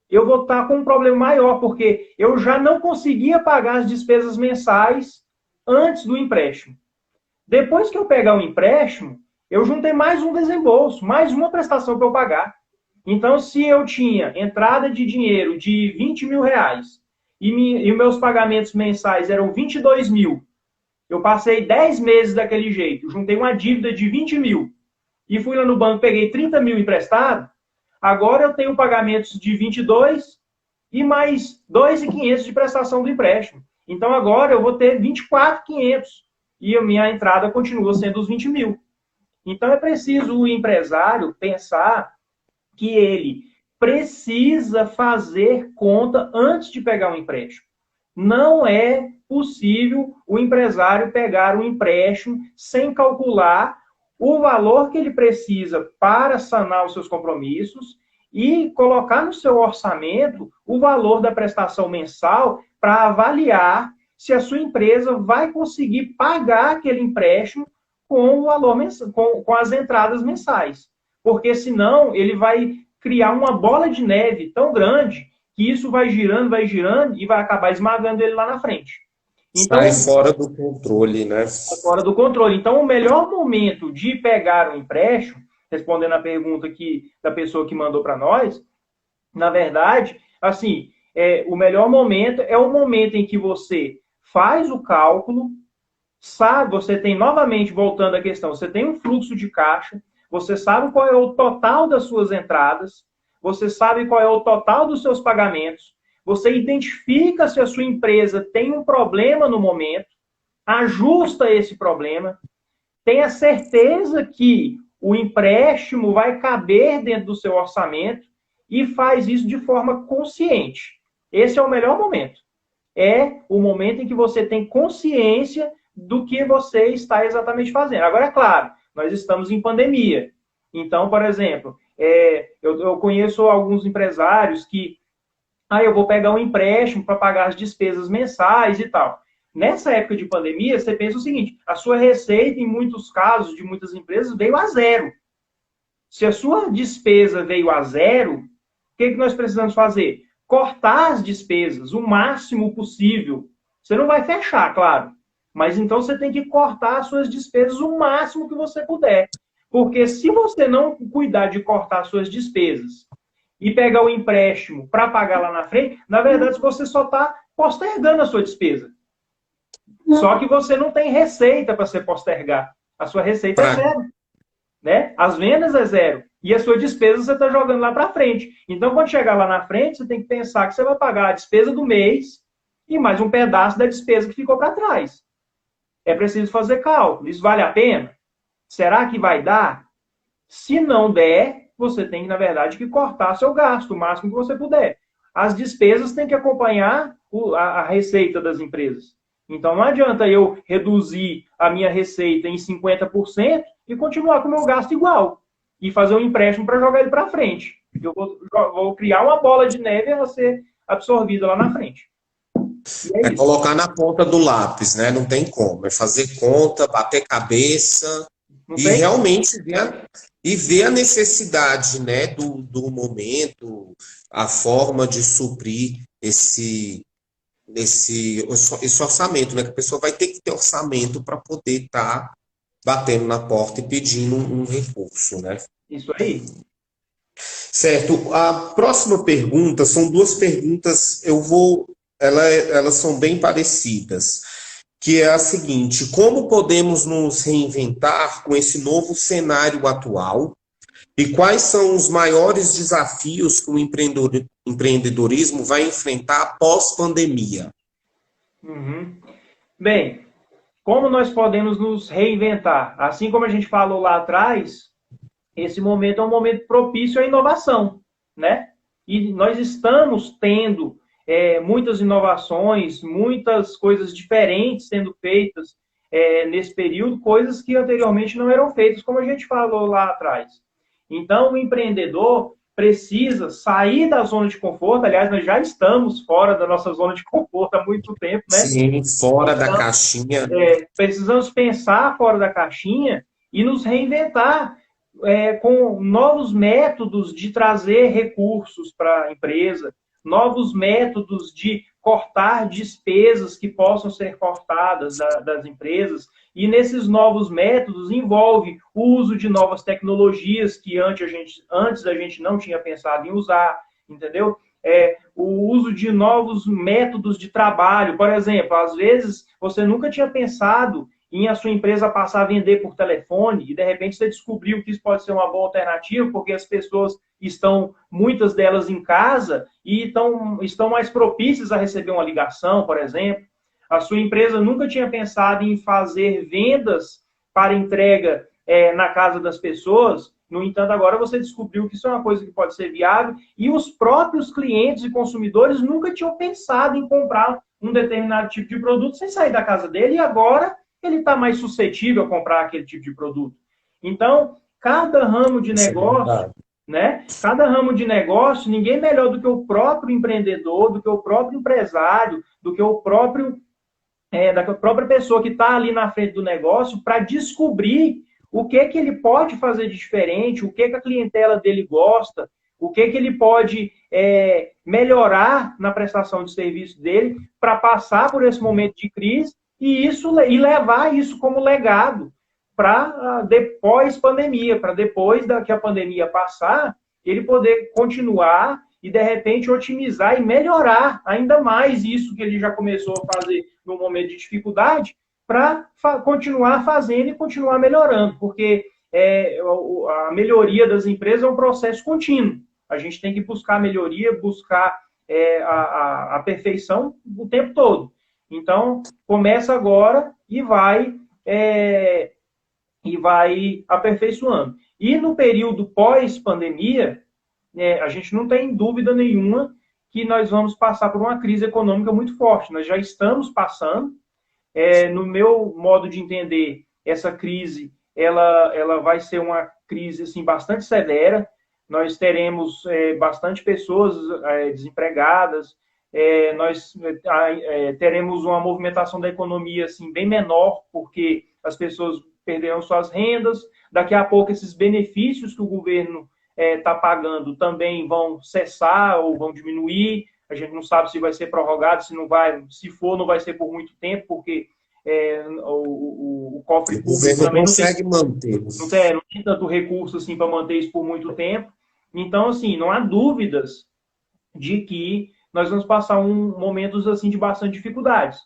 eu vou estar com um problema maior, porque eu já não conseguia pagar as despesas mensais antes do empréstimo. Depois que eu pegar o empréstimo, eu juntei mais um desembolso, mais uma prestação para eu pagar. Então, se eu tinha entrada de dinheiro de 20 mil reais e meus pagamentos mensais eram 22 mil, eu passei 10 meses daquele jeito, juntei uma dívida de 20 mil e fui lá no banco, peguei 30 mil emprestado, agora eu tenho pagamentos de 22 e mais 2.500 de prestação do empréstimo. Então, agora eu vou ter 24.500 e a minha entrada continua sendo os 20 mil. Então, é preciso o empresário pensar que ele precisa fazer conta antes de pegar um empréstimo. Não é possível o empresário pegar um empréstimo sem calcular o valor que ele precisa para sanar os seus compromissos e colocar no seu orçamento o valor da prestação mensal para avaliar se a sua empresa vai conseguir pagar aquele empréstimo com o valor mensal, com as entradas mensais. Porque senão ele vai criar uma bola de neve tão grande que isso vai girando e vai acabar esmagando ele lá na frente. Então, sai fora do controle, né? Fora do controle. Então, o melhor momento de pegar um empréstimo, respondendo a pergunta da pessoa que mandou para nós, na verdade, assim, o melhor momento é o momento em que você faz o cálculo, sabe, você tem, novamente, voltando à questão, você tem um fluxo de caixa, você sabe qual é o total das suas entradas, você sabe qual é o total dos seus pagamentos, você identifica se a sua empresa tem um problema no momento, ajusta esse problema, tenha certeza que o empréstimo vai caber dentro do seu orçamento e faz isso de forma consciente. Esse é o melhor momento. É o momento em que você tem consciência do que você está exatamente fazendo. Agora, é claro, nós estamos em pandemia. Então, por exemplo, eu conheço alguns empresários que eu vou pegar um empréstimo para pagar as despesas mensais e tal. Nessa época de pandemia, você pensa o seguinte, a sua receita, em muitos casos, de muitas empresas, veio a zero. Se a sua despesa veio a zero, o que nós precisamos fazer? Cortar as despesas o máximo possível. Você não vai fechar, claro. Mas então você tem que cortar as suas despesas o máximo que você puder. Porque se você não cuidar de cortar as suas despesas e pegar o empréstimo para pagar lá na frente, na verdade você só está postergando a sua despesa. Só que você não tem receita para você postergar. A sua receita é zero. Né? As vendas é zero. E a sua despesa você está jogando lá para frente. Então, quando chegar lá na frente, você tem que pensar que você vai pagar a despesa do mês e mais um pedaço da despesa que ficou para trás. É preciso fazer cálculo. Isso vale a pena? Será que vai dar? Se não der, você tem, na verdade, que cortar seu gasto o máximo que você puder. As despesas têm que acompanhar a receita das empresas. Então, não adianta eu reduzir a minha receita em 50% e continuar com o meu gasto igual. E fazer um empréstimo para jogar ele para frente. Eu vou criar uma bola de neve e ela ser absorvida lá na frente. É colocar na ponta do lápis, né? Não tem como. É fazer conta, bater cabeça e realmente ver a necessidade, né, do momento, a forma de suprir esse orçamento, né? Que a pessoa vai ter que ter orçamento para poder estar batendo na porta e pedindo um recurso, né? Isso aí. Certo. A próxima pergunta, são duas perguntas, elas são bem parecidas, que é a seguinte: como podemos nos reinventar com esse novo cenário atual? E quais são os maiores desafios que o empreendedorismo vai enfrentar após pandemia? Bem, como nós podemos nos reinventar? Assim como a gente falou lá atrás, esse momento é um momento propício à inovação, né? E nós estamos tendo muitas inovações, muitas coisas diferentes sendo feitas nesse período, coisas que anteriormente não eram feitas, como a gente falou lá atrás. Então, o empreendedor precisa sair da zona de conforto. Aliás, nós já estamos fora da nossa zona de conforto há muito tempo, né? Sim, fora da caixinha. Precisamos pensar fora da caixinha e nos reinventar com novos métodos de trazer recursos para a empresa, novos métodos de cortar despesas que possam ser cortadas das empresas. E nesses novos métodos envolve o uso de novas tecnologias que antes a gente não tinha pensado em usar, entendeu? O uso de novos métodos de trabalho. Por exemplo, às vezes você nunca tinha pensado em a sua empresa passar a vender por telefone e, de repente, você descobriu que isso pode ser uma boa alternativa, porque as pessoas estão, muitas delas, em casa e estão mais propícias a receber uma ligação, por exemplo. A sua empresa nunca tinha pensado em fazer vendas para entrega na casa das pessoas. No entanto, agora você descobriu que isso é uma coisa que pode ser viável e os próprios clientes e consumidores nunca tinham pensado em comprar um determinado tipo de produto sem sair da casa dele e agora ele está mais suscetível a comprar aquele tipo de produto. Então, cada ramo de negócio, né? Cada ramo de negócio, ninguém melhor do que o próprio empreendedor, do que o próprio empresário, do que o próprio da própria pessoa que está ali na frente do negócio para descobrir o que ele pode fazer de diferente, o que a clientela dele gosta, o que ele pode melhorar na prestação de serviço dele para passar por esse momento de crise e levar isso como legado para depois pandemia, para depois que a pandemia passar, ele poder continuar e, de repente, otimizar e melhorar ainda mais isso que ele já começou a fazer no momento de dificuldade, para continuar fazendo e continuar melhorando, porque a melhoria das empresas é um processo contínuo. A gente tem que buscar melhoria, buscar a perfeição o tempo todo. Então, começa agora e vai aperfeiçoando. E no período pós-pandemia, a gente não tem dúvida nenhuma que nós vamos passar por uma crise econômica muito forte. Nós já estamos passando. No meu modo de entender, essa crise ela vai ser uma crise assim, bastante severa. Nós teremos bastante pessoas desempregadas, nós teremos uma movimentação da economia assim, bem menor, porque as pessoas perderão suas rendas. Daqui a pouco, esses benefícios que o governo está pagando também vão cessar ou vão diminuir. A gente não sabe se vai ser prorrogado, se não vai, se for, não vai ser por muito tempo, porque o cofre público também não tem tanto recurso assim para manter isso por muito tempo. Então, assim, não há dúvidas de que nós vamos passar momentos assim de bastante dificuldades.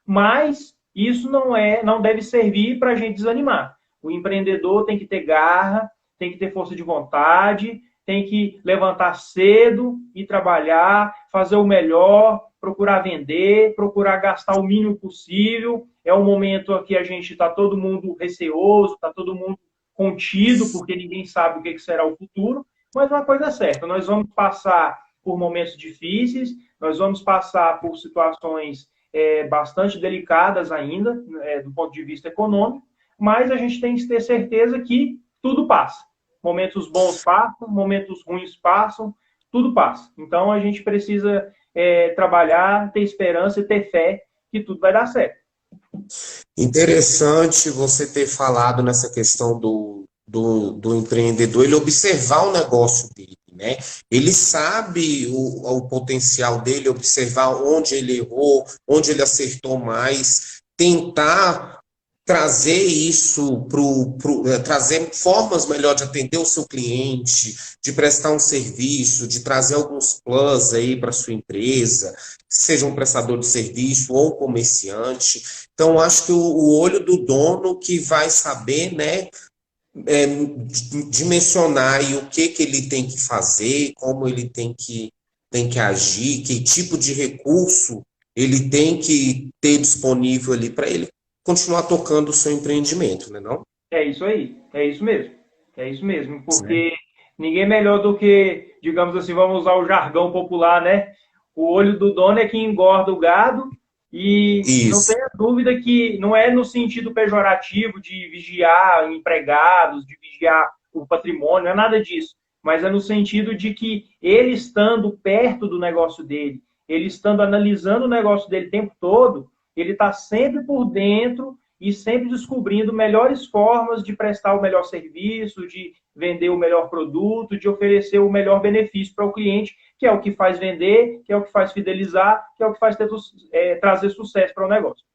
Mas isso não deve servir para a gente desanimar. O empreendedor tem que ter garra, tem que ter força de vontade, tem que levantar cedo e trabalhar, fazer o melhor, procurar vender, procurar gastar o mínimo possível. É um momento que a gente está todo mundo receoso, está todo mundo contido, porque ninguém sabe o que será o futuro. Mas uma coisa é certa, nós vamos passar por momentos difíceis, nós vamos passar por situações bastante delicadas ainda, do ponto de vista econômico, mas a gente tem que ter certeza que tudo passa. Momentos bons passam, momentos ruins passam, tudo passa. Então, a gente precisa trabalhar, ter esperança e ter fé que tudo vai dar certo. Interessante você ter falado nessa questão do empreendedor, ele observar o negócio dele, né? Ele sabe o potencial dele, observar onde ele errou, onde ele acertou mais, tentar trazer isso trazer formas melhor de atender o seu cliente, de prestar um serviço, de trazer alguns plus aí para sua empresa, seja um prestador de serviço ou um comerciante. Então, acho que o olho do dono que vai saber, né, dimensionar aí o que ele tem que fazer, como ele tem que agir, que tipo de recurso ele tem que ter disponível ali para ele continuar tocando o seu empreendimento, né, não? É isso aí, é isso mesmo, porque ninguém melhor do que, digamos assim, vamos usar o jargão popular, né? O olho do dono é que engorda o gado, e não tenha dúvida que não é no sentido pejorativo de vigiar empregados, de vigiar o patrimônio, não é nada disso, mas é no sentido de que ele estando perto do negócio dele, ele estando analisando o negócio dele o tempo todo, ele está sempre por dentro e sempre descobrindo melhores formas de prestar o melhor serviço, de vender o melhor produto, de oferecer o melhor benefício para o cliente, que é o que faz vender, que é o que faz fidelizar, que é o que faz trazer sucesso para o negócio.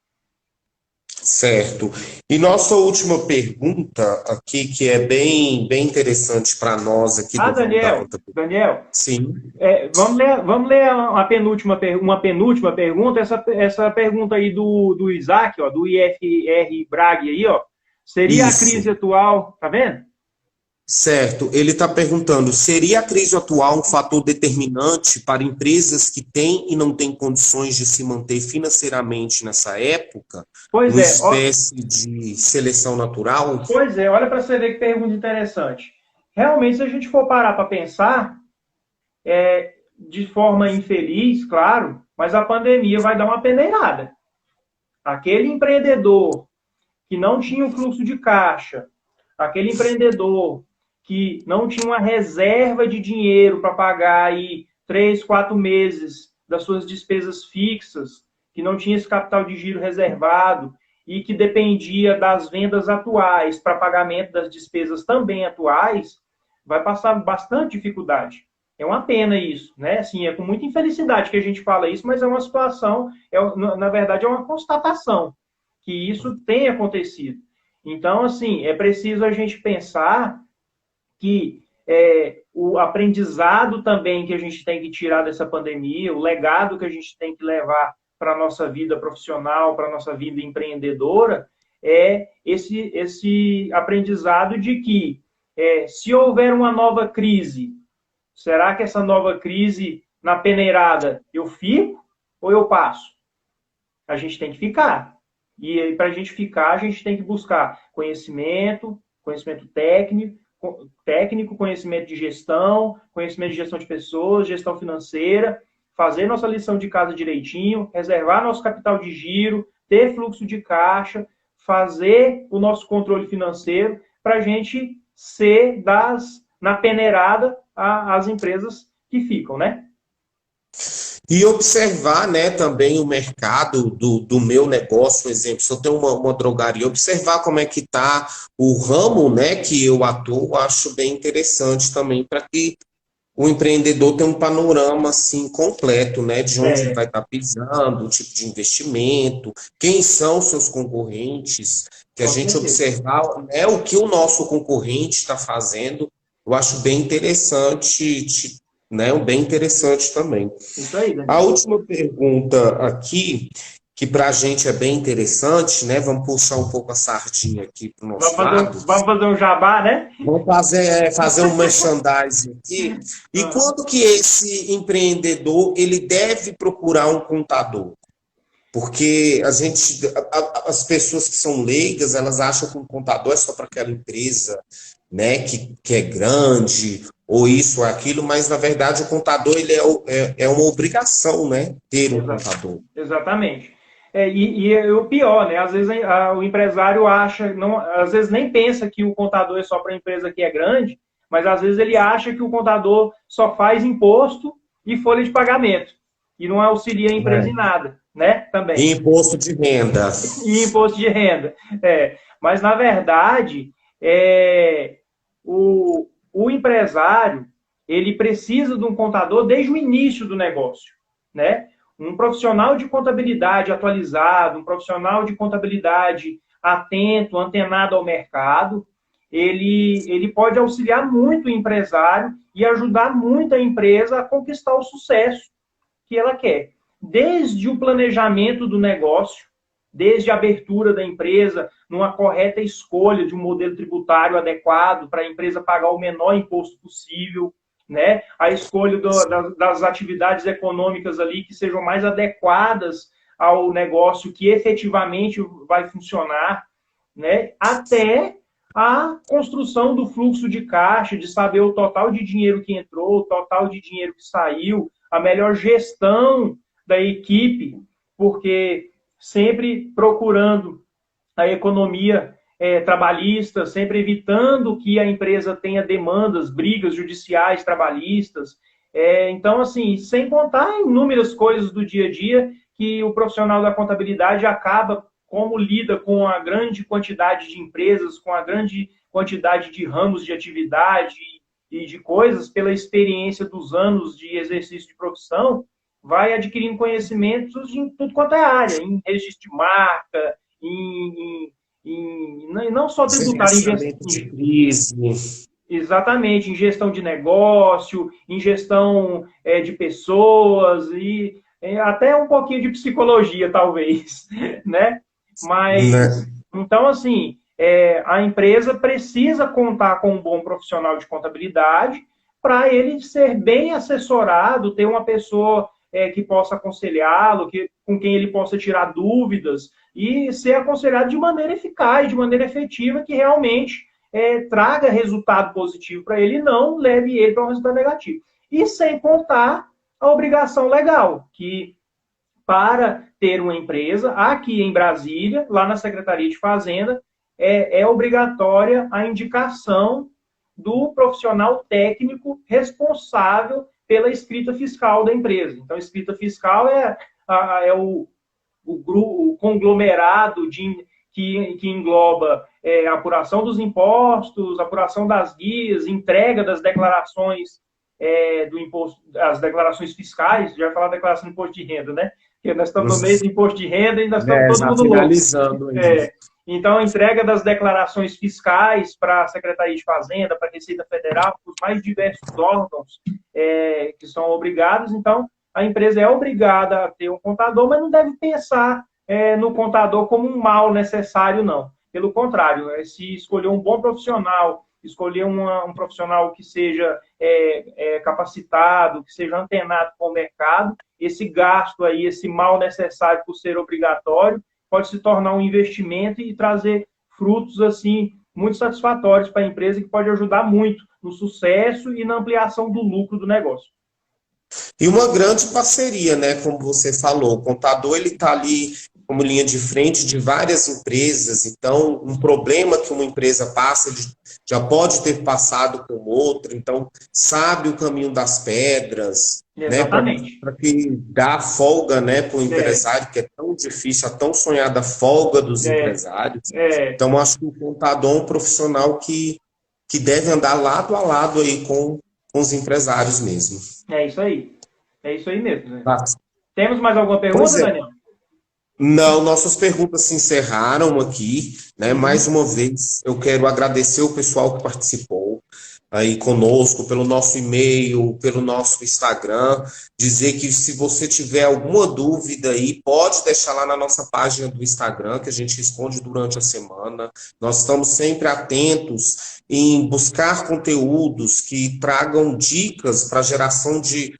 Certo. E nossa última pergunta aqui, que é bem interessante para nós aqui do Daniel. Sim. Vamos ler uma penúltima pergunta. Essa pergunta aí do Isaac, ó, do IFR Braga aí, ó. Seria Isso. A crise atual, tá vendo? Certo. Ele está perguntando, seria a crise atual um fator determinante para empresas que têm e não têm condições de se manter financeiramente nessa época? Pois uma espécie de seleção natural? Pois é, olha para você ver que pergunta interessante. Realmente, se a gente for parar para pensar, de forma infeliz, claro, mas a pandemia vai dar uma peneirada. Aquele empreendedor que não tinha o fluxo de caixa, aquele empreendedor que não tinha uma reserva de dinheiro para pagar aí 3, 4 meses das suas despesas fixas, que não tinha esse capital de giro reservado e que dependia das vendas atuais para pagamento das despesas também atuais, vai passar bastante dificuldade. É uma pena isso, né? Assim, é com muita infelicidade que a gente fala isso, mas é uma situação, na verdade, é uma constatação que isso tem acontecido. Então, assim, é preciso a gente pensar que o aprendizado também que a gente tem que tirar dessa pandemia, o legado que a gente tem que levar para a nossa vida profissional, para a nossa vida empreendedora, é esse aprendizado de que se houver uma nova crise, será que essa nova crise, na peneirada, eu fico ou eu passo? A gente tem que ficar. E para a gente ficar, a gente tem que buscar conhecimento técnico, conhecimento de gestão de pessoas, gestão financeira, fazer nossa lição de casa direitinho, reservar nosso capital de giro, ter fluxo de caixa, fazer o nosso controle financeiro para a gente ser na peneirada as empresas que ficam, né? E observar, né, também o mercado do meu negócio, por exemplo, se eu tenho uma drogaria, observar como é que está o ramo, né, que eu atuo, acho bem interessante também, para que o empreendedor tenha um panorama, assim, completo, né, de onde ele vai estar pisando, o tipo de investimento, quem são seus concorrentes, que a gente observar, né, o que o nosso concorrente está fazendo, eu acho bem interessante, né, bem interessante também. Isso aí, Daniel. A última pergunta aqui, que para a gente é bem interessante, né? Vamos puxar um pouco a sardinha aqui para o nosso lado. Vamos fazer um jabá, né? Vamos fazer um merchandising aqui. E quando que esse empreendedor ele deve procurar um contador? Porque as pessoas que são leigas, elas acham que um contador é só para aquela empresa, né, que é grande, ou isso ou aquilo, mas na verdade o contador ele é uma obrigação, né, ter um contador. Exatamente. E o pior, né? Às vezes o empresário acha, às vezes nem pensa que o contador é só para a empresa que é grande, mas às vezes ele acha que o contador só faz imposto e folha de pagamento e não auxilia a empresa em nada, né? Também. E imposto de renda. E imposto de renda. Mas na verdade, o empresário ele precisa de um contador desde o início do negócio, né? Um profissional de contabilidade atualizado, um profissional de contabilidade atento, antenado ao mercado, ele pode auxiliar muito o empresário e ajudar muito a empresa a conquistar o sucesso que ela quer. Desde o planejamento do negócio, desde a abertura da empresa, numa correta escolha de um modelo tributário adequado para a empresa pagar o menor imposto possível, né? A escolha das atividades econômicas ali que sejam mais adequadas ao negócio que efetivamente vai funcionar, né? Até a construção do fluxo de caixa, de saber o total de dinheiro que entrou, o total de dinheiro que saiu, a melhor gestão da equipe, porque sempre procurando a economia trabalhista, sempre evitando que a empresa tenha demandas, brigas judiciais trabalhistas. Então, assim, sem contar inúmeras coisas do dia a dia que o profissional da contabilidade acaba, como lida com a grande quantidade de empresas, com a grande quantidade de ramos de atividade e de coisas, pela experiência dos anos de exercício de profissão, vai adquirindo conhecimentos em tudo quanto é área, em registro de marca, não só tributário, de crise. Exatamente, em gestão de negócio, em gestão de pessoas e até um pouquinho de psicologia, talvez, né? Mas, então, assim, a empresa precisa contar com um bom profissional de contabilidade para ele ser bem assessorado, ter uma pessoa que possa aconselhá-lo, com quem ele possa tirar dúvidas e ser aconselhado de maneira eficaz, de maneira efetiva, que realmente traga resultado positivo para ele e não leve ele para um resultado negativo. E sem contar a obrigação legal, que para ter uma empresa, aqui em Brasília, lá na Secretaria de Fazenda, é obrigatória a indicação do profissional técnico responsável pela escrita fiscal da empresa. Então, a escrita fiscal é o conglomerado que engloba a apuração dos impostos, apuração das guias, entrega das declarações do imposto, as declarações fiscais, já ia falar declaração de imposto de renda, né? Porque nós estamos no mês de imposto de renda e nós estamos todo mundo finalizando louco. Então, a entrega das declarações fiscais para a Secretaria de Fazenda, para a Receita Federal, para os mais diversos órgãos que são obrigados. Então, a empresa é obrigada a ter um contador, mas não deve pensar no contador como um mal necessário, não. Pelo contrário, se escolher um bom profissional, escolher um profissional que seja capacitado, que seja antenado com o mercado, esse gasto aí, esse mal necessário por ser obrigatório, pode se tornar um investimento e trazer frutos assim muito satisfatórios para a empresa, que pode ajudar muito no sucesso e na ampliação do lucro do negócio. E uma grande parceria, né? Como você falou, o contador ele está ali como linha de frente de várias empresas, então um problema que uma empresa passa já pode ter passado com outra, então sabe o caminho das pedras, exatamente, né? Para que dá folga, né, para o empresário, que é tão difícil, a tão sonhada folga dos empresários. Então acho que o contador é um profissional que deve andar lado a lado aí com os empresários mesmo. É isso aí mesmo. Né? Temos mais alguma pergunta, Daniel? Não, nossas perguntas se encerraram aqui, né? Mais uma vez, eu quero agradecer o pessoal que participou aí conosco, pelo nosso e-mail, pelo nosso Instagram, dizer que se você tiver alguma dúvida aí, pode deixar lá na nossa página do Instagram, que a gente responde durante a semana. Nós estamos sempre atentos em buscar conteúdos que tragam dicas para a geração de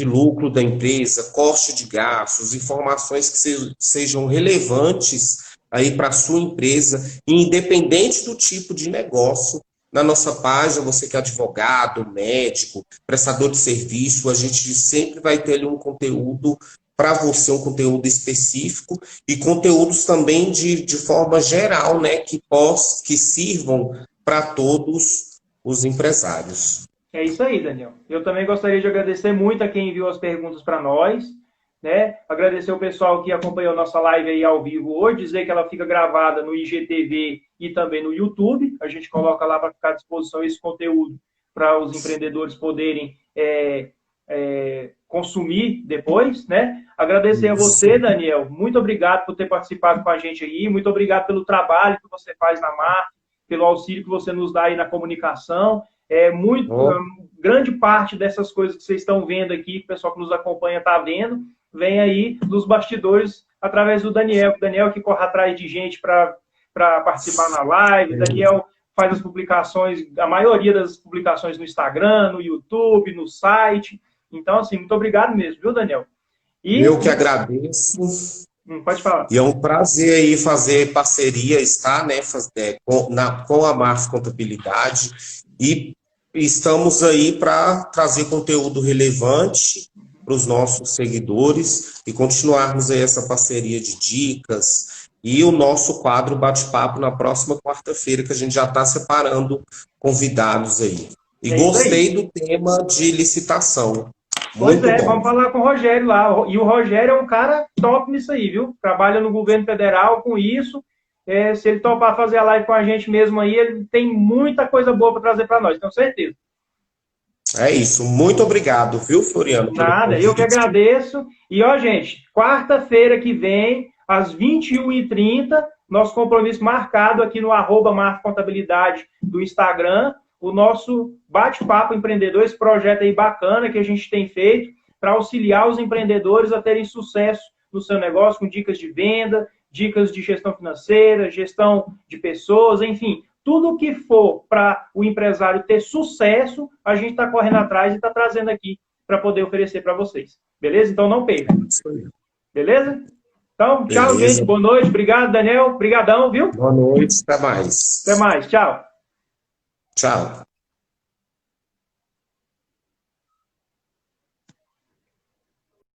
lucro da empresa, corte de gastos, informações que sejam relevantes aí para a sua empresa, independente do tipo de negócio. Na nossa página, você que é advogado, médico, prestador de serviço, a gente sempre vai ter ali um conteúdo para você, um conteúdo específico e conteúdos também de forma geral, né, que sirvam para todos os empresários. É isso aí, Daniel. Eu também gostaria de agradecer muito a quem enviou as perguntas para nós, né? Agradecer o pessoal que acompanhou nossa live aí ao vivo hoje, dizer que ela fica gravada no IGTV e também no YouTube. A gente coloca lá para ficar à disposição esse conteúdo para os empreendedores poderem consumir depois, né? Agradecer a você, Daniel. Muito obrigado por ter participado com a gente aí. Muito obrigado pelo trabalho que você faz na marca, pelo auxílio que você nos dá aí na comunicação. Grande parte dessas coisas que vocês estão vendo aqui, que o pessoal que nos acompanha está vendo, vem aí dos bastidores através do Daniel. O Daniel que corre atrás de gente para participar na live. Daniel faz as publicações, a maioria das publicações no Instagram, no YouTube, no site. Então, assim, muito obrigado mesmo, viu, Daniel? Eu que agradeço. Pode falar. E é um prazer aí fazer parceria, estar, né, com a Marf Contabilidade, e estamos aí para trazer conteúdo relevante para os nossos seguidores e continuarmos aí essa parceria de dicas e o nosso quadro bate-papo na próxima quarta-feira, que a gente já está separando convidados aí. E gostei do tema de licitação. Pois é, vamos falar com o Rogério lá. E o Rogério é um cara top nisso aí, viu? Trabalha no governo federal com isso. Se ele topar fazer a live com a gente mesmo aí, ele tem muita coisa boa para trazer para nós, tenho certeza. É isso. Muito obrigado, viu, Floriano? Nada, eu que agradeço. E, ó, gente, quarta-feira que vem, às 21h30, nosso compromisso marcado aqui no @Marf Contabilidade do Instagram, o nosso bate-papo empreendedor, esse projeto aí bacana que a gente tem feito para auxiliar os empreendedores a terem sucesso no seu negócio, com dicas de venda, dicas de gestão financeira, gestão de pessoas, enfim, tudo que for para o empresário ter sucesso, a gente está correndo atrás e está trazendo aqui para poder oferecer para vocês. Beleza? Então não perca. Beleza? Então, tchau, gente. Boa noite. Obrigado, Daniel. Obrigadão, viu? Boa noite. Até mais. Até mais. Tchau. Tchau.